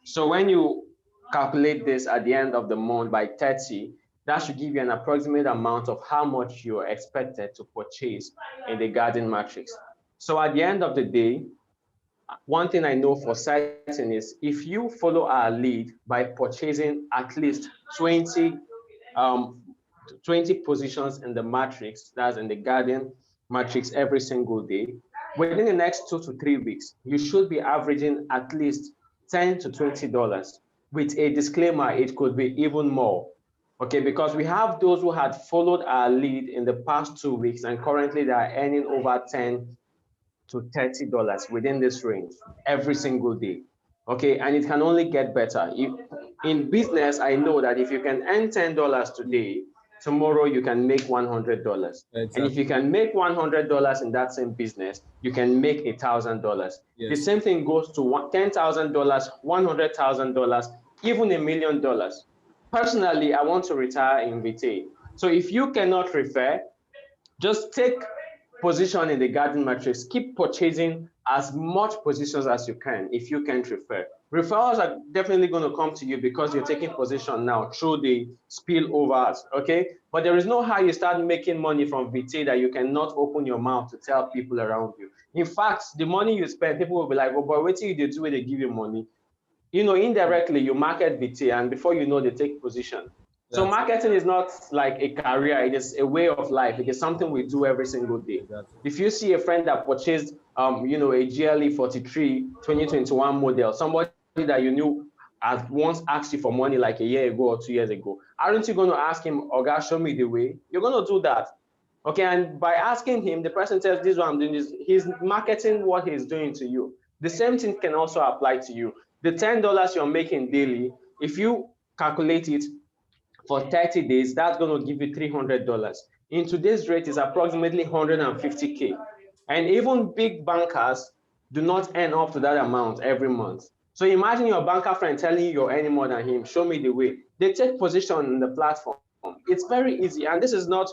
So when you calculate this at the end of the month by 30, that should give you an approximate amount of how much you are expected to purchase in the garden matrix. So at the end of the day, one thing I know for certain is if you follow our lead by purchasing at least 20 um, 20 positions in the matrix, that's in the garden matrix every single day, within the next 2 to 3 weeks, you should be averaging at least $10 to $20. With a disclaimer, it could be even more. Okay, because we have those who had followed our lead in the past 2 weeks and currently they are earning over $10 to $30 within this range every single day. Okay, and it can only get better. If, in business, I know that if you can earn $10 today, tomorrow you can make $100. And if Exactly. you can make $100 in that same business, you can make $1,000. The Yes. same thing goes to $10,000, $100,000, even $1,000,000. Personally, I want to retire in Vitae. So if you cannot refer, just take position in the garden matrix. Keep purchasing as much positions as you can if you can't refer. Referrals are definitely going to come to you because you're taking position now through the spillovers, okay? But there is no how you start making money from Vitae that you cannot open your mouth to tell people around you. In fact, the money you spend, people will be like, oh, but wait till you do it, they give you money. Indirectly you market Vitae and before you know they take position. So That's it. marketing is not like a career, it is a way of life. It is something we do every single day. Exactly. If you see a friend that purchased a GLE 43 2021 model, somebody that you knew had once asked you for money like a year ago or 2 years ago, aren't you going to ask him, oh gosh, show me the way? You're going to do that. Okay, and by asking him, the person tells, this is what I'm doing, this, he's marketing what he's doing to you. The same thing can also apply to you. The $10 you're making daily, if you calculate it for 30 days, that's going to give you $300. In today's rate, is approximately 150K. And even big bankers do not earn up to that amount every month. So imagine your banker friend telling you you're earning more than him, show me the way. They take position in the platform. It's very easy. And this is not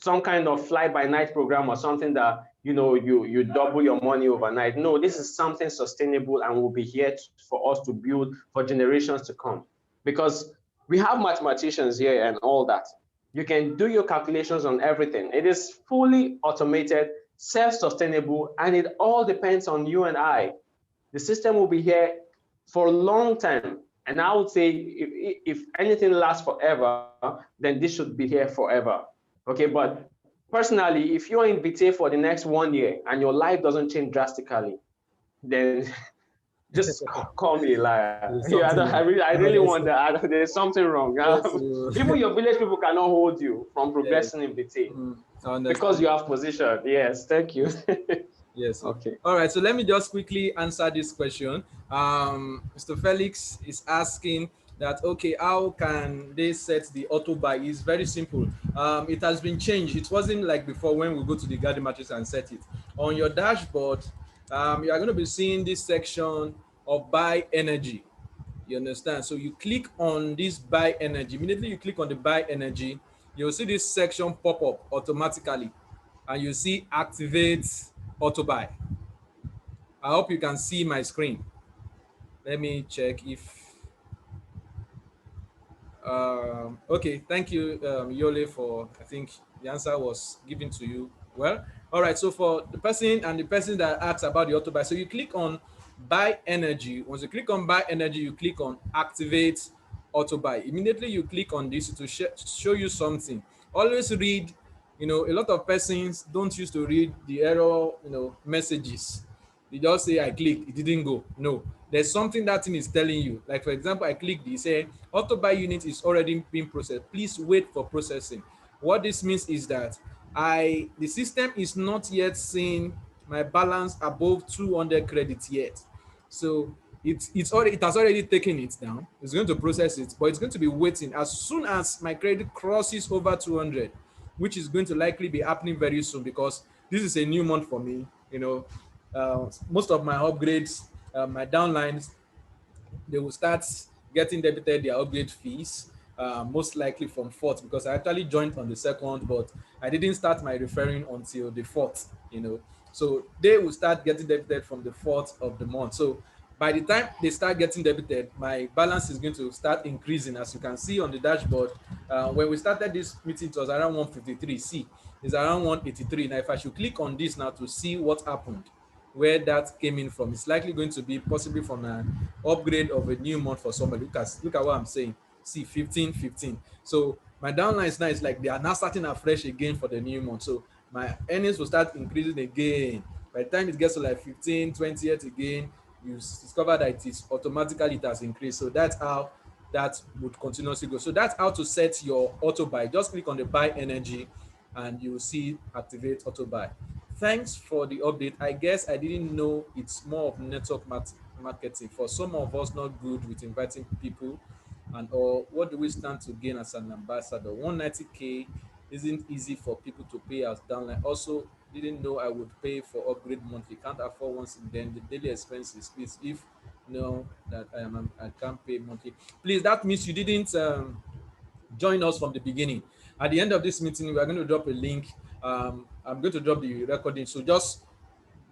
some kind of fly-by-night program or something that you double your money overnight. No, this is something sustainable and will be here for us to build for generations to come. Because we have mathematicians here and all that. You can do your calculations on everything. It is fully automated, self-sustainable, and it all depends on you and I. The system will be here for a long time. And I would say if anything lasts forever, then this should be here forever. Okay, but personally, if you're in Vitae for the next 1 year and your life doesn't change drastically, then just call me a liar. There's Yeah, something wrong. I really wonder. There's something wrong. Yes, Even your village people cannot hold you from yes. progressing in Vitae I because understand. you have position. Yes, thank you. Yes. Okay. All right. So let me just quickly answer this question. Mr. Felix is asking that, okay, how can they set the auto buy? It's very simple. It has been changed. It wasn't like before when we go to the garden matrix and set it. On your dashboard, you are going to be seeing this section of buy energy. You understand? So you click on this buy energy. Immediately you click on the buy energy, you'll see this section pop up automatically, and you see activate auto buy. I hope you can see my screen. Let me check if okay, thank you, Yole, for, I think the answer was given to you. Well, all right. So for the person that asks about the auto buy, so you click on buy energy. Once you click on buy energy, you click on activate auto buy. Immediately you click on this to show you something. Always read. A lot of persons don't used to read the error, messages. They just say I clicked, it didn't go. No, there's something that thing is telling you. Like for example, I clicked, it say auto buy unit is already being processed. Please wait for processing. What this means is that the system is not yet seeing my balance above 200 credits yet. So it has already taken it down. It's going to process it, but it's going to be waiting. As soon as my credit crosses over 200, which is going to likely be happening very soon, because this is a new month for me. Most of my upgrades, my downlines, they will start getting debited their upgrade fees, most likely from 4th, because I actually joined on the 2nd, but I didn't start my referring until the 4th. So they will start getting debited from the 4th of the month. So by the time they start getting debited, my balance is going to start increasing. As you can see on the dashboard, when we started this meeting, it was around 153. See, it's around 183. Now, if I should click on this now to see what happened, where that came in from, it's likely going to be possibly from an upgrade of a new month for somebody. Look at what I'm saying. See, 15. So my downlines now is like they are now starting afresh again for the new month. So my earnings will start increasing again. By the time it gets to like 15, 20th again, you discover that it has increased. So that's how that would continuously go. So that's how to set your auto buy. Just click on the buy energy and you will see activate auto buy. Thanks for the update. I guess I didn't know it's more of network marketing. For some of us, not good with inviting people and or what do we stand to gain as an ambassador? 190K isn't easy for people to pay as downline. Also, didn't know I would pay for upgrade monthly. Can't afford once and then the daily expenses. Please, if know that I can't pay monthly. Please, that means you didn't join us from the beginning. At the end of this meeting, we are going to drop a link. I'm going to drop the recording. So just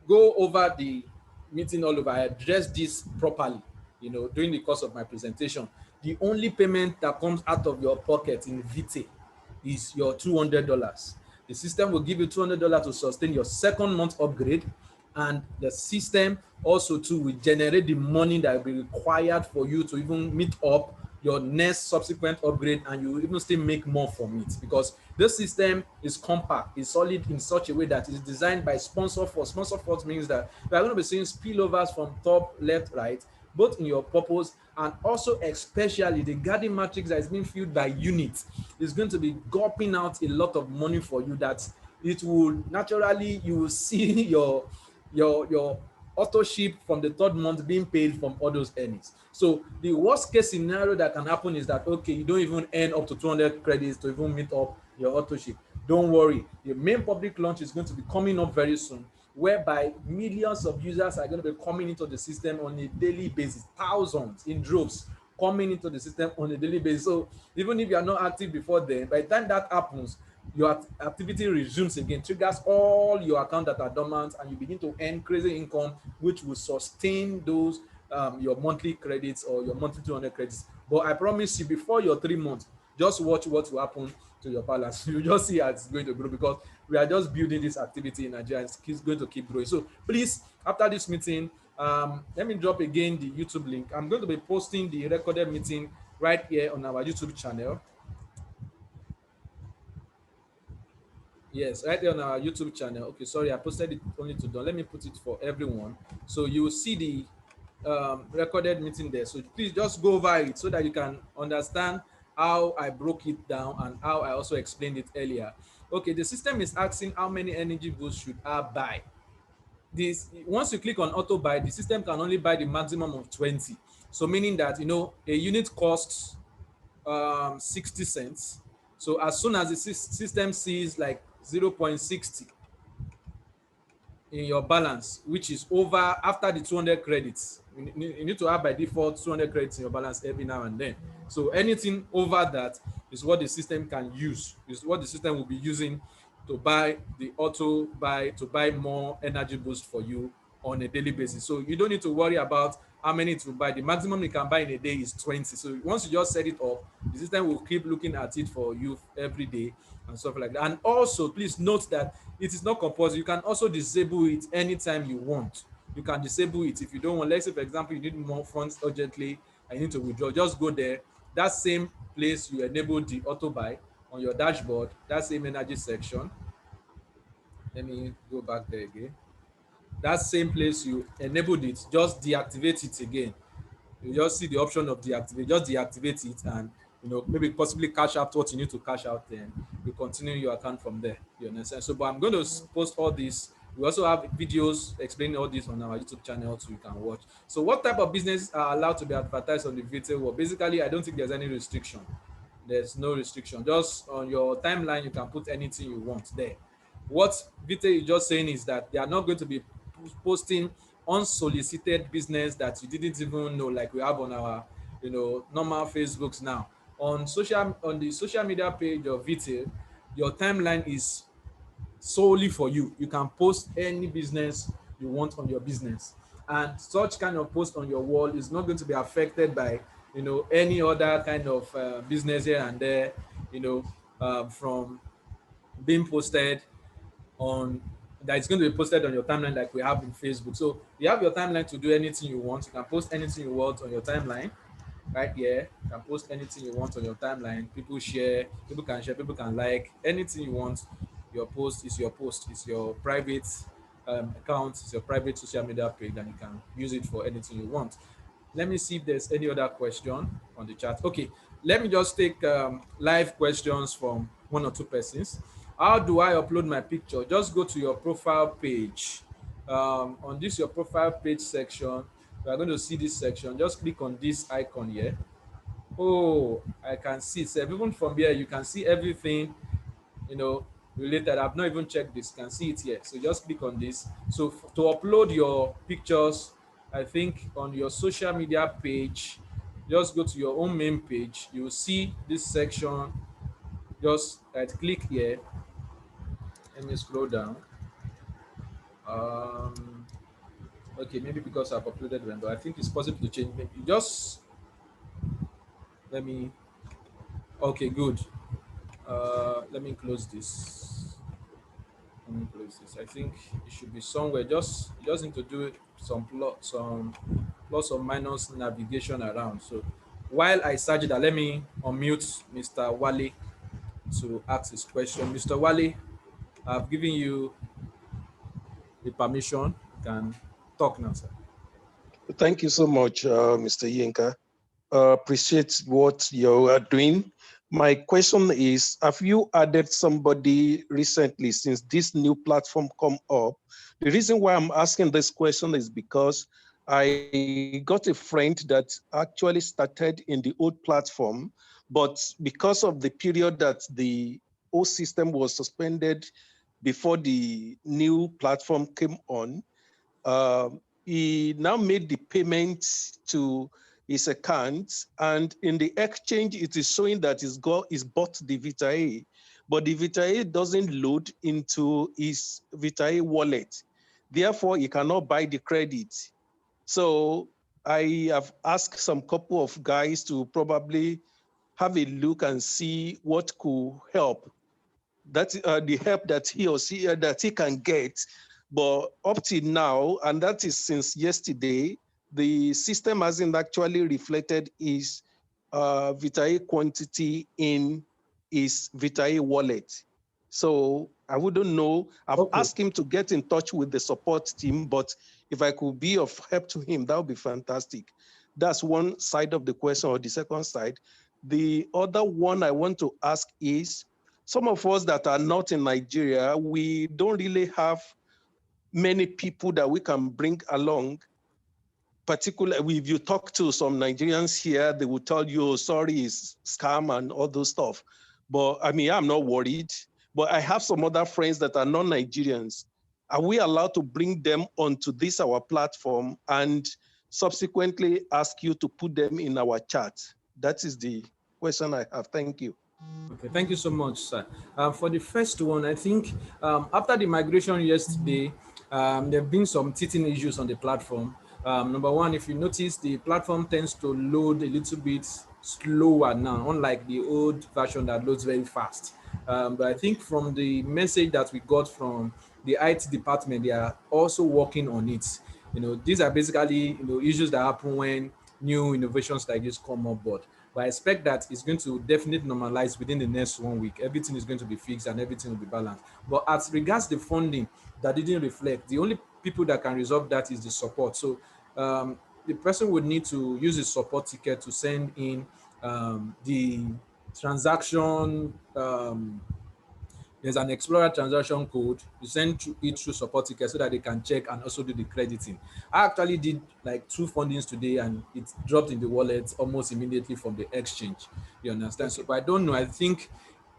go over the meeting all over. I address this properly, during the course of my presentation. The only payment that comes out of your pocket in Vitae is your $200. The system will give you $200 to sustain your 2nd month upgrade, and the system also too will generate the money that will be required for you to even meet up your next subsequent upgrade, and you will even still make more from it, because this system is compact, is solid in such a way that it's designed by sponsor force. Sponsor force means that we are going to be seeing spillovers from top, left, right, both in your purpose and also especially the garden matrix that is being filled by units is going to be gulping out a lot of money for you, that it will naturally, you will see your auto ship from the 3rd month being paid from all those earnings. So the worst case scenario that can happen is that, okay, you don't even earn up to 200 credits to even meet up your auto ship. Don't worry, the main public launch is going to be coming up very soon, whereby millions of users are going to be coming into the system on a daily basis, thousands in droves coming into the system on a daily basis. So even if you are not active before then, by the time that happens, your activity resumes again, triggers all your accounts that are dormant, and you begin to earn crazy income, which will sustain those your monthly credits or your monthly 200 credits. But I promise you, before your 3 months, just watch what will happen to your balance. You just see how it's going to grow, because we are just building this activity in Nigeria. It's going to keep growing. So please, after this meeting, let me drop again the YouTube link. I'm going to be posting the recorded meeting right here on our YouTube channel. Yes, right there on our YouTube channel. Okay, sorry, I posted it only to Don. Let me put it for everyone. So you will see the recorded meeting there. So please just go over it so that you can understand how I broke it down and how I also explained it earlier. Okay, the system is asking how many energy boosts should I buy. This, once you click on auto buy, the system can only buy the maximum of 20. So meaning that, a unit costs 60 cents. So as soon as the system sees like 0.60 in your balance, which is over after the 200 credits, you need to have by default 200 credits in your balance every now and then. So anything over that is what the system can use, is what the system will be using to buy the auto buy, to buy more energy boost for you on a daily basis. So you don't need to worry about how many it will buy. The maximum you can buy in a day is 20. So once you just set it up, the system will keep looking at it for you every day and stuff like that. And also, please note that it is not compulsory. You can also disable it anytime you want. You can disable it if you don't want. Let's say, for example, you need more funds urgently and you need to withdraw. Just go there. That same place you enable the auto buy on your dashboard, that same energy section. Let me go back there again. That same place you enabled it, just deactivate it again. You just see the option of deactivate, just deactivate it, and maybe possibly cash out what you need to cash out, then you continue your account from there. You understand? So but I'm going to post all this. We also have videos explaining all this on our YouTube channel, so you can watch. So what type of businesses are allowed to be advertised on the Vitae? Well, basically I don't think there's any restriction. There's no restriction. Just on your timeline you can put anything you want there. What Vitae is just saying is that they are not going to be posting unsolicited business that you didn't even know, like we have on our normal Facebooks now. On the social media page of Vitae, your timeline is solely for you. You can post any business you want on your business, and such kind of post on your wall is not going to be affected by any other kind of business here and there, from being posted on that is going to be posted on your timeline like we have in Facebook. So you have your timeline to do anything you want. You can post anything you want on your timeline right here. You can post anything you want on your timeline. People share, people can like anything you want. Your post is your post. It's your private account. It's your private social media page, and you can use it for anything you want. Let me see if there's any other question on the chat. Okay, let me just take live questions from one or two persons. How do I upload my picture? Just go to your profile page. On this your profile page section, we are going to see this section. Just click on this icon here. Oh, I can see. So even from here, you can see everything you know related. I've not even checked this. You can see it here. So just click on this. So to upload your pictures, I think on your social media page, just go to your own main page. You will see this section. Just click here. Let me scroll down. um okay, maybe because I've uploaded them, but I think it's possible to change. Maybe just let me. Okay, good. Let me close this. Let me close this. I think it should be somewhere. Just you just need to do some plus or minus navigation around. So while I search that, let me unmute Mr. Wale to ask his question. Mr. Wale, I've given you the permission. You can talk now, sir. Thank you so much, Mr. Yinka. Appreciate what you are doing. My question is, have you added somebody recently since this new platform come up? The reason why I'm asking this question is because I got a friend that actually started in the old platform, but because of the period that the old system was suspended before the new platform came on, he now made the payment to his account, and in the exchange, it is showing that he's bought the Vitae. but the Vitae doesn't load into his Vitae wallet. Therefore, he cannot buy the credit. So I have asked some couple of guys to probably have a look and see what could help. That's the help that he or she that he can get. But up till now, and that is since yesterday, the system hasn't actually reflected his Vitae quantity in his Vitae wallet. So I wouldn't know. I've Okay. asked him to get in touch with the support team, but if I could be of help to him, that would be fantastic. That's one side of the question, or the second side. The other one I want to ask is, some of us that are not in Nigeria, we don't really have many people that we can bring along. Particularly, if you talk to some Nigerians here, they will tell you, oh, sorry, it's scam and all those stuff. But I mean, I'm not worried. But I have some other friends that are non-Nigerians. Are we allowed to bring them onto this our platform and subsequently ask you to put them in our chat? That is the question I have. Thank you. Okay, thank you so much, sir. For the first one, I think after the migration yesterday, there have been some teething issues on the platform. Number one, if you notice, the platform tends to load a little bit slower now, unlike the old version that loads very fast. But I think from the message that we got from the IT department, they are also working on it. These are basically issues that happen when new innovations like this come on board. But I expect that it's going to definitely normalize within the next 1 week. Everything is going to be fixed and everything will be balanced. But as regards the funding that didn't reflect, the only people that can resolve that is the support. So the person would need to use his support ticket to send in the transaction. There's an Explorer transaction code. You send it through support ticket so that they can check and also do the crediting. I actually did like 2 fundings today and it dropped in the wallet almost immediately from the exchange. You understand? So, Okay. but I don't know. I think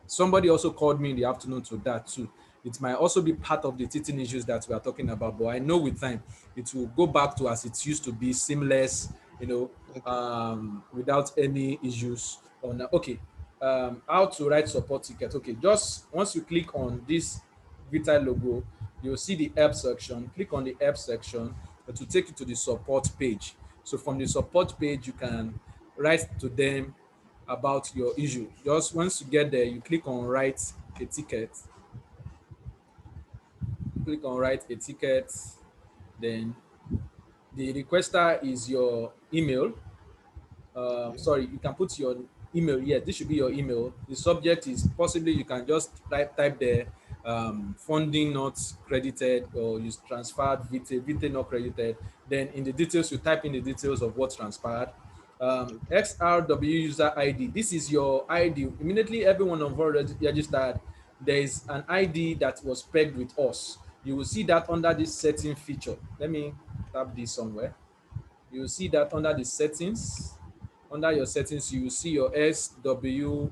somebody also called me in the afternoon to that too. It might also be part of the teething issues that we are talking about, but I know with time it will go back to as it used to be, seamless, Okay. without any issues. Okay, how to write support ticket. Okay, just once you click on this Vitae logo, you'll see the help section. Click on the help section to take you to the support page. So from the support page, you can write to them about your issue. Just once you get there, you click on write a ticket. Click on write a ticket. Then the requester is your email. Okay. Sorry, you can put your email. Yeah, this should be your email. The subject is possibly you can just type there, funding not credited, or you transferred Vitae not credited. Then in the details, you type in the details of what transpired. Okay. XRW user ID. This is your ID. Immediately, everyone on board registered. There is an ID that was pegged with us. You will see that under this setting feature. Let me tap this somewhere. You will see that under the settings. Under your settings, you will see your SRW.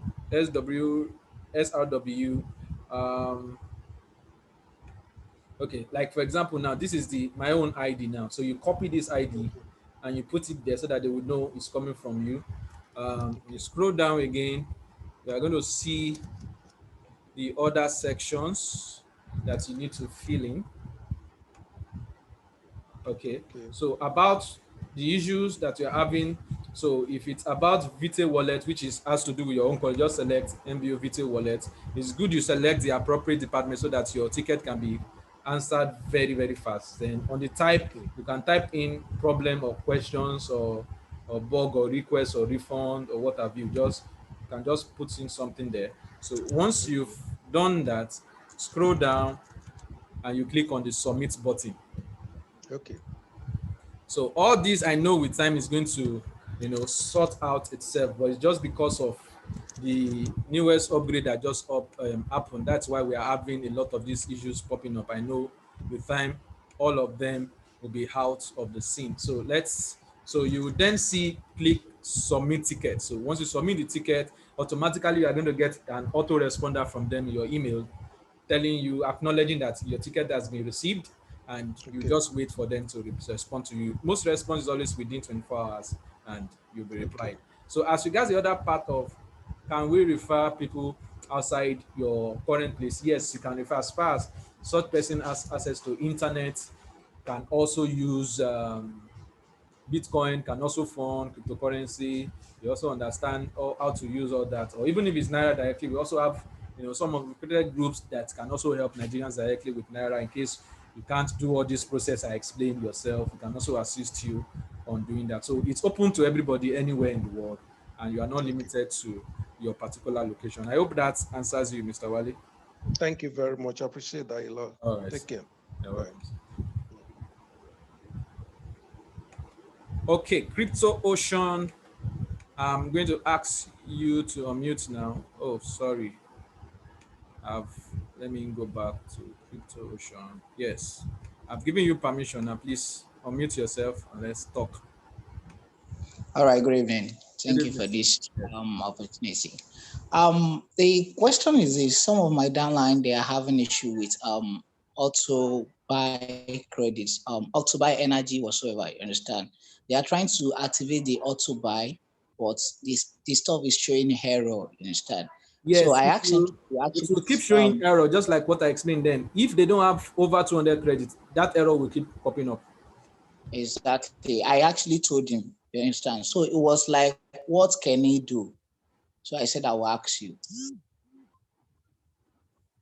Um, okay, like for example, now this is my own ID now. So you copy this ID Okay. and you put it there so that they would know it's coming from you. You Okay. scroll down again, you are going to see the other sections that you need to fill in. Okay, Okay. so about the issues that you're having. So if it's about Vitae wallet, which is has to do with your own call, just select MBO Vitae wallet. It's good you select the appropriate department so that your ticket can be answered very, very fast. Then on the type, Okay. you can type in problem or questions or bug or request or refund or what have you. You can just put in something there. So once you've Okay. done that, scroll down and you click on the submit button. Okay. So all this I know with time is going to, sort out itself, but it's just because of the newest upgrade that just happened. That's why we are having a lot of these issues popping up. I know with time, all of them will be out of the scene. So you will then see click submit ticket. So once you submit the ticket, automatically you are going to get an autoresponder from them in your email telling you, acknowledging that your ticket has been received, and you Okay. just wait for them to respond to you. Most response is always within 24 hours and you'll be Okay. replied. So as regards the other part of can we refer people, outside your current place, yes, you can refer. As far as such person has access to internet, can also use Bitcoin, can also fund cryptocurrency. You also understand how to use all that. Or even if it's Naira directly, we also have some of the created groups that can also help Nigerians directly with Naira in case you can't do all this process I explained yourself. We can also assist you on doing that. So it's open to everybody anywhere in the world, and you are not Okay. limited to your particular location. I hope that answers you, Mr. Wale. Thank you very much. I appreciate that a lot. All right. Take care. You're Bye. welcome. Okay, Crypto Ocean. I'm going to ask you to unmute now. Oh, sorry. I've Let me go back to Crypto Ocean. Yes, I've given you permission. Now, please unmute yourself and let's talk. All right, good evening. Good Thank you evening, for sir. this Yeah. opportunity. The question is this: some of my downline they are having issue with auto buy credits, auto buy energy whatsoever. You understand? They are trying to activate the auto buy, but this stuff is showing error. You understand? So Yes, I asked him to it actually will keep showing error, just like what I explained then. If they don't have over 200 credits, that error will keep popping up. exactly. I actually told him. You understand? So it was like, what can he do? So I said I will ask you.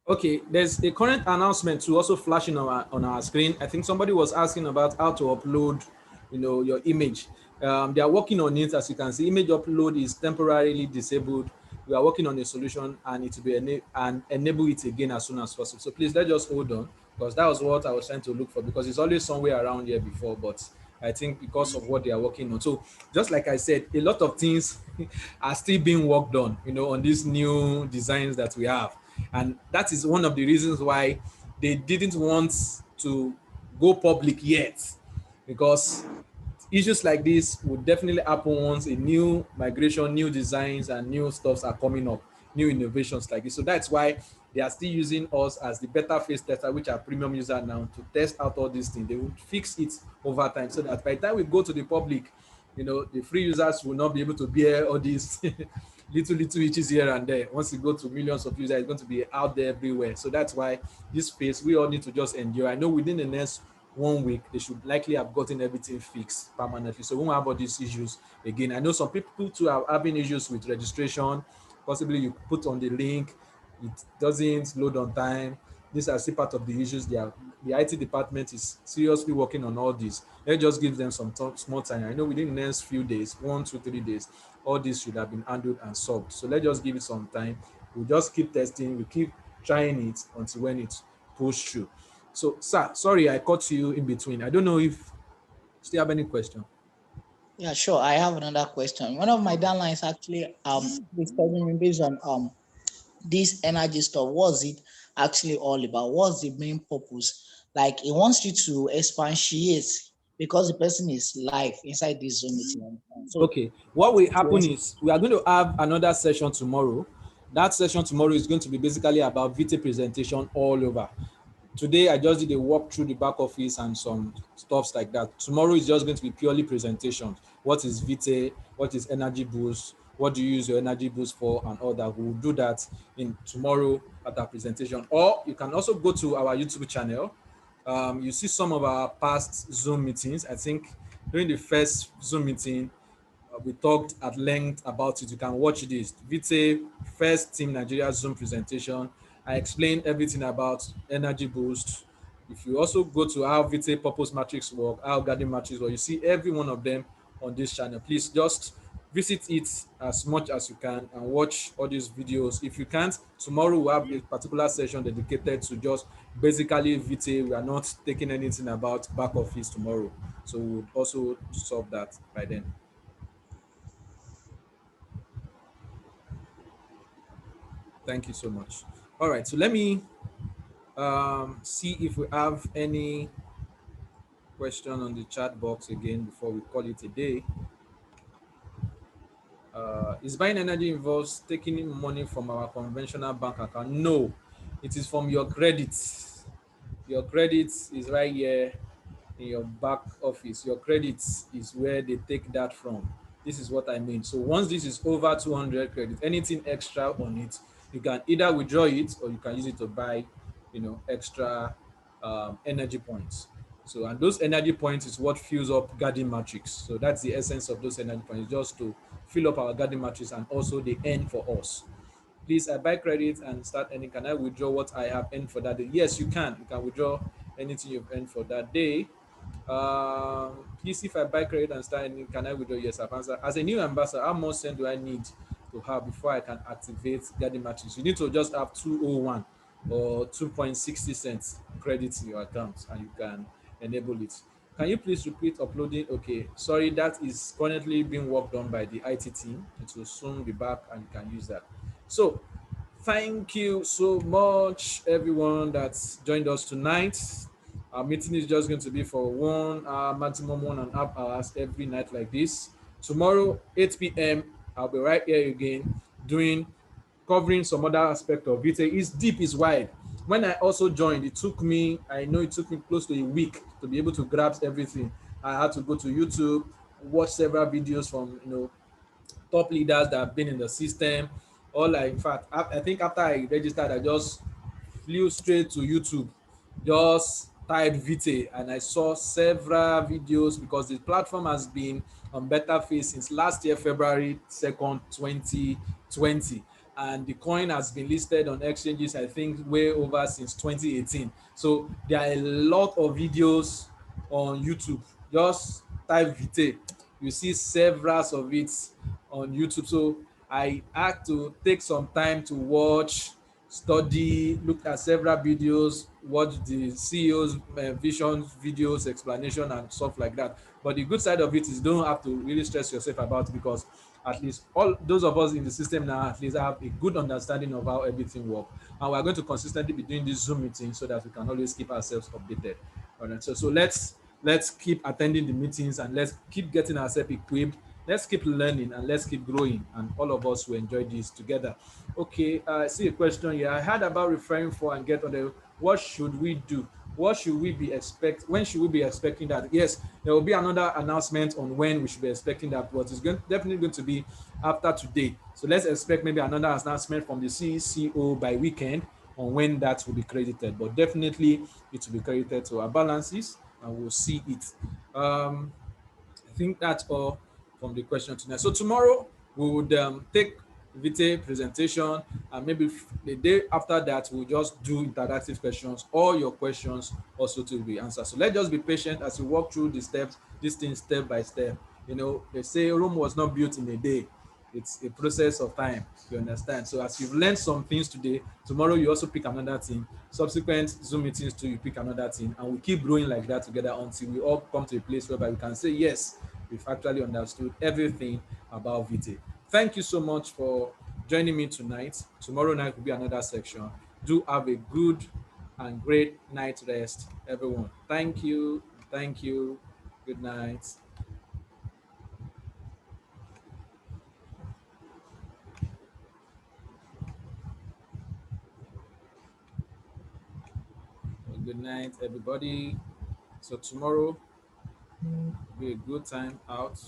Okay, there's a current announcement to also flashing on our screen. I think somebody was asking about how to upload, your image. They are working on it. As you can see, image upload is temporarily disabled. We are working on a solution, and it will be and enable it again as soon as possible. So please let's just hold on, because that was what I was trying to look for, because it's always somewhere around here before, but I think because of what they are working on. So just like I said, a lot of things are still being worked on, on these new designs that we have. And that is one of the reasons why they didn't want to go public yet, because issues like this would definitely happen once a new migration, new designs, and new stuffs are coming up, new innovations like this. So that's why they are still using us as the beta phase tester, which are premium user now, to test out all these things. They will fix it over time so that by the time we go to the public, the free users will not be able to bear all these little itches here and there. Once you go to millions of users, it's going to be out there everywhere. So that's why this space we all need to just endure. I know within the next 1 week they should likely have gotten everything fixed permanently, so we won't have all these issues again. I know some people too are having issues with registration. Possibly you put on the link, it doesn't load on time. These are still part of the issues. The IT department is seriously working on all this. Let's just give them some small time. I know within the next few days, 1, 2, 3 days, all this should have been handled and solved. So let's just give it some time. We'll just keep testing, we keep trying it until when it's pushed through. So, sir, sorry I caught you in between. I don't know if you still have any question. Yeah, sure. I have another question. One of my downlines actually is telling me based on this energy stuff. What's it actually all about? What's the main purpose? Like he wants you to expatiate because the person is live inside this Zoom meeting. So Okay, what will he happen wants is we are going to have another session tomorrow. That session tomorrow is going to be basically about Vitae presentation all over. Today I just did a walk through the back office and some stuffs like that. Tomorrow is just going to be purely presentations. What is Vitae? What is energy boost? What do you use your energy boost for, and all that? We will do that in tomorrow at our presentation. Or you can also go to our YouTube channel. You see some of our past Zoom meetings. I think during the first Zoom meeting, we talked at length about it. You can watch this Vitae first team Nigeria Zoom presentation. I explained everything about energy boost. If you also go to how Vitae purpose matrix work, how garden matrix work, you see every one of them on this channel. Please just visit it as much as you can and watch all these videos. If you can't, tomorrow we'll have a particular session dedicated to just basically Vitae. We are not taking anything about back office tomorrow, so we'll also solve that by then. Thank you so much. All right, so let me see if we have any question on the chat box again before we call it a day. Is buying energy involves taking in money from our conventional bank account? No, it is from your credit. Your credit is right here in your back office. Your credit is where they take that from. This is what I mean. So once this is over 200 credit, anything extra on it, You can either withdraw it or you can use it to buy, extra energy points. So, and those energy points is what fills up garden matrix. So that's the essence of those energy points, just to fill up our garden matrix, and also they earn for us. Please, I buy credit and start earning. Can I withdraw what I have earned for that day? Yes, you can. You can withdraw anything you've earned for that day. Please, if I buy credit and start earning, can I withdraw? Yes, I've answered. As a new ambassador, how much cent do I need to have before I can activate garden matches? You need to just have 201 or 2.60 cents credit in your account, and you can enable it. Can you please repeat uploading? Okay, sorry, that is currently being worked on by the IT team. It will soon be back and you can use that. So, thank you so much, everyone that's joined us tonight. Our meeting is just going to be for 1 hour, maximum 1.5 hours every night like this. Tomorrow, 8 p.m., I'll be right here again doing covering some other aspect of it. It's deep, it's wide. When I also joined, I know it took me close to a week to be able to grasp everything. I had to go to YouTube, watch several videos from top leaders that have been in the system. Or like, in fact, I think after I registered, I just flew straight to YouTube, just typed Vitae, and I saw several videos because the platform has been on beta phase since last year, February 2nd, 2020. And the coin has been listed on exchanges, I think, way over since 2018. So there are a lot of videos on YouTube. Just type Vitae, you see several of it on YouTube. So I had to take some time to watch, study, look at several videos, watch the CEO's vision videos, explanation, and stuff like that. But the good side of it is you don't have to really stress yourself about it, because at least all those of us in the system now at least have a good understanding of how everything works. And we're going to consistently be doing this Zoom meeting so that we can always keep ourselves updated. All right. So let's keep attending the meetings, and let's keep getting ourselves equipped. Let's keep learning and let's keep growing, and all of us will enjoy this together. Okay, I see a question here. I heard about referring for and get on the. What should we do? What should we be expect? When should we be expecting that? Yes, there will be another announcement on when we should be expecting that, but it's definitely going to be after today. So let's expect maybe another announcement from the CEO by weekend on when that will be credited. But definitely it will be credited to our balances, and we'll see it. I think that's all from the question tonight. So tomorrow we would take Vitae presentation, and maybe the day after that we'll just do interactive questions. All your questions also to be answered. So let's just be patient as we walk through the steps, this thing step by step. They say Rome was not built in a day. It's a process of time. You understand? So as you've learned some things today, tomorrow you also pick another thing. Subsequent Zoom meetings too, you pick another thing, and we keep growing like that together until we all come to a place whereby we can say, yes, we've actually understood everything about Vitae. Thank you so much for joining me tonight. Tomorrow night will be another section. Do have a good and great night rest, everyone. Thank you. Thank you. Good night. Good night, everybody. So tomorrow will be a good time out.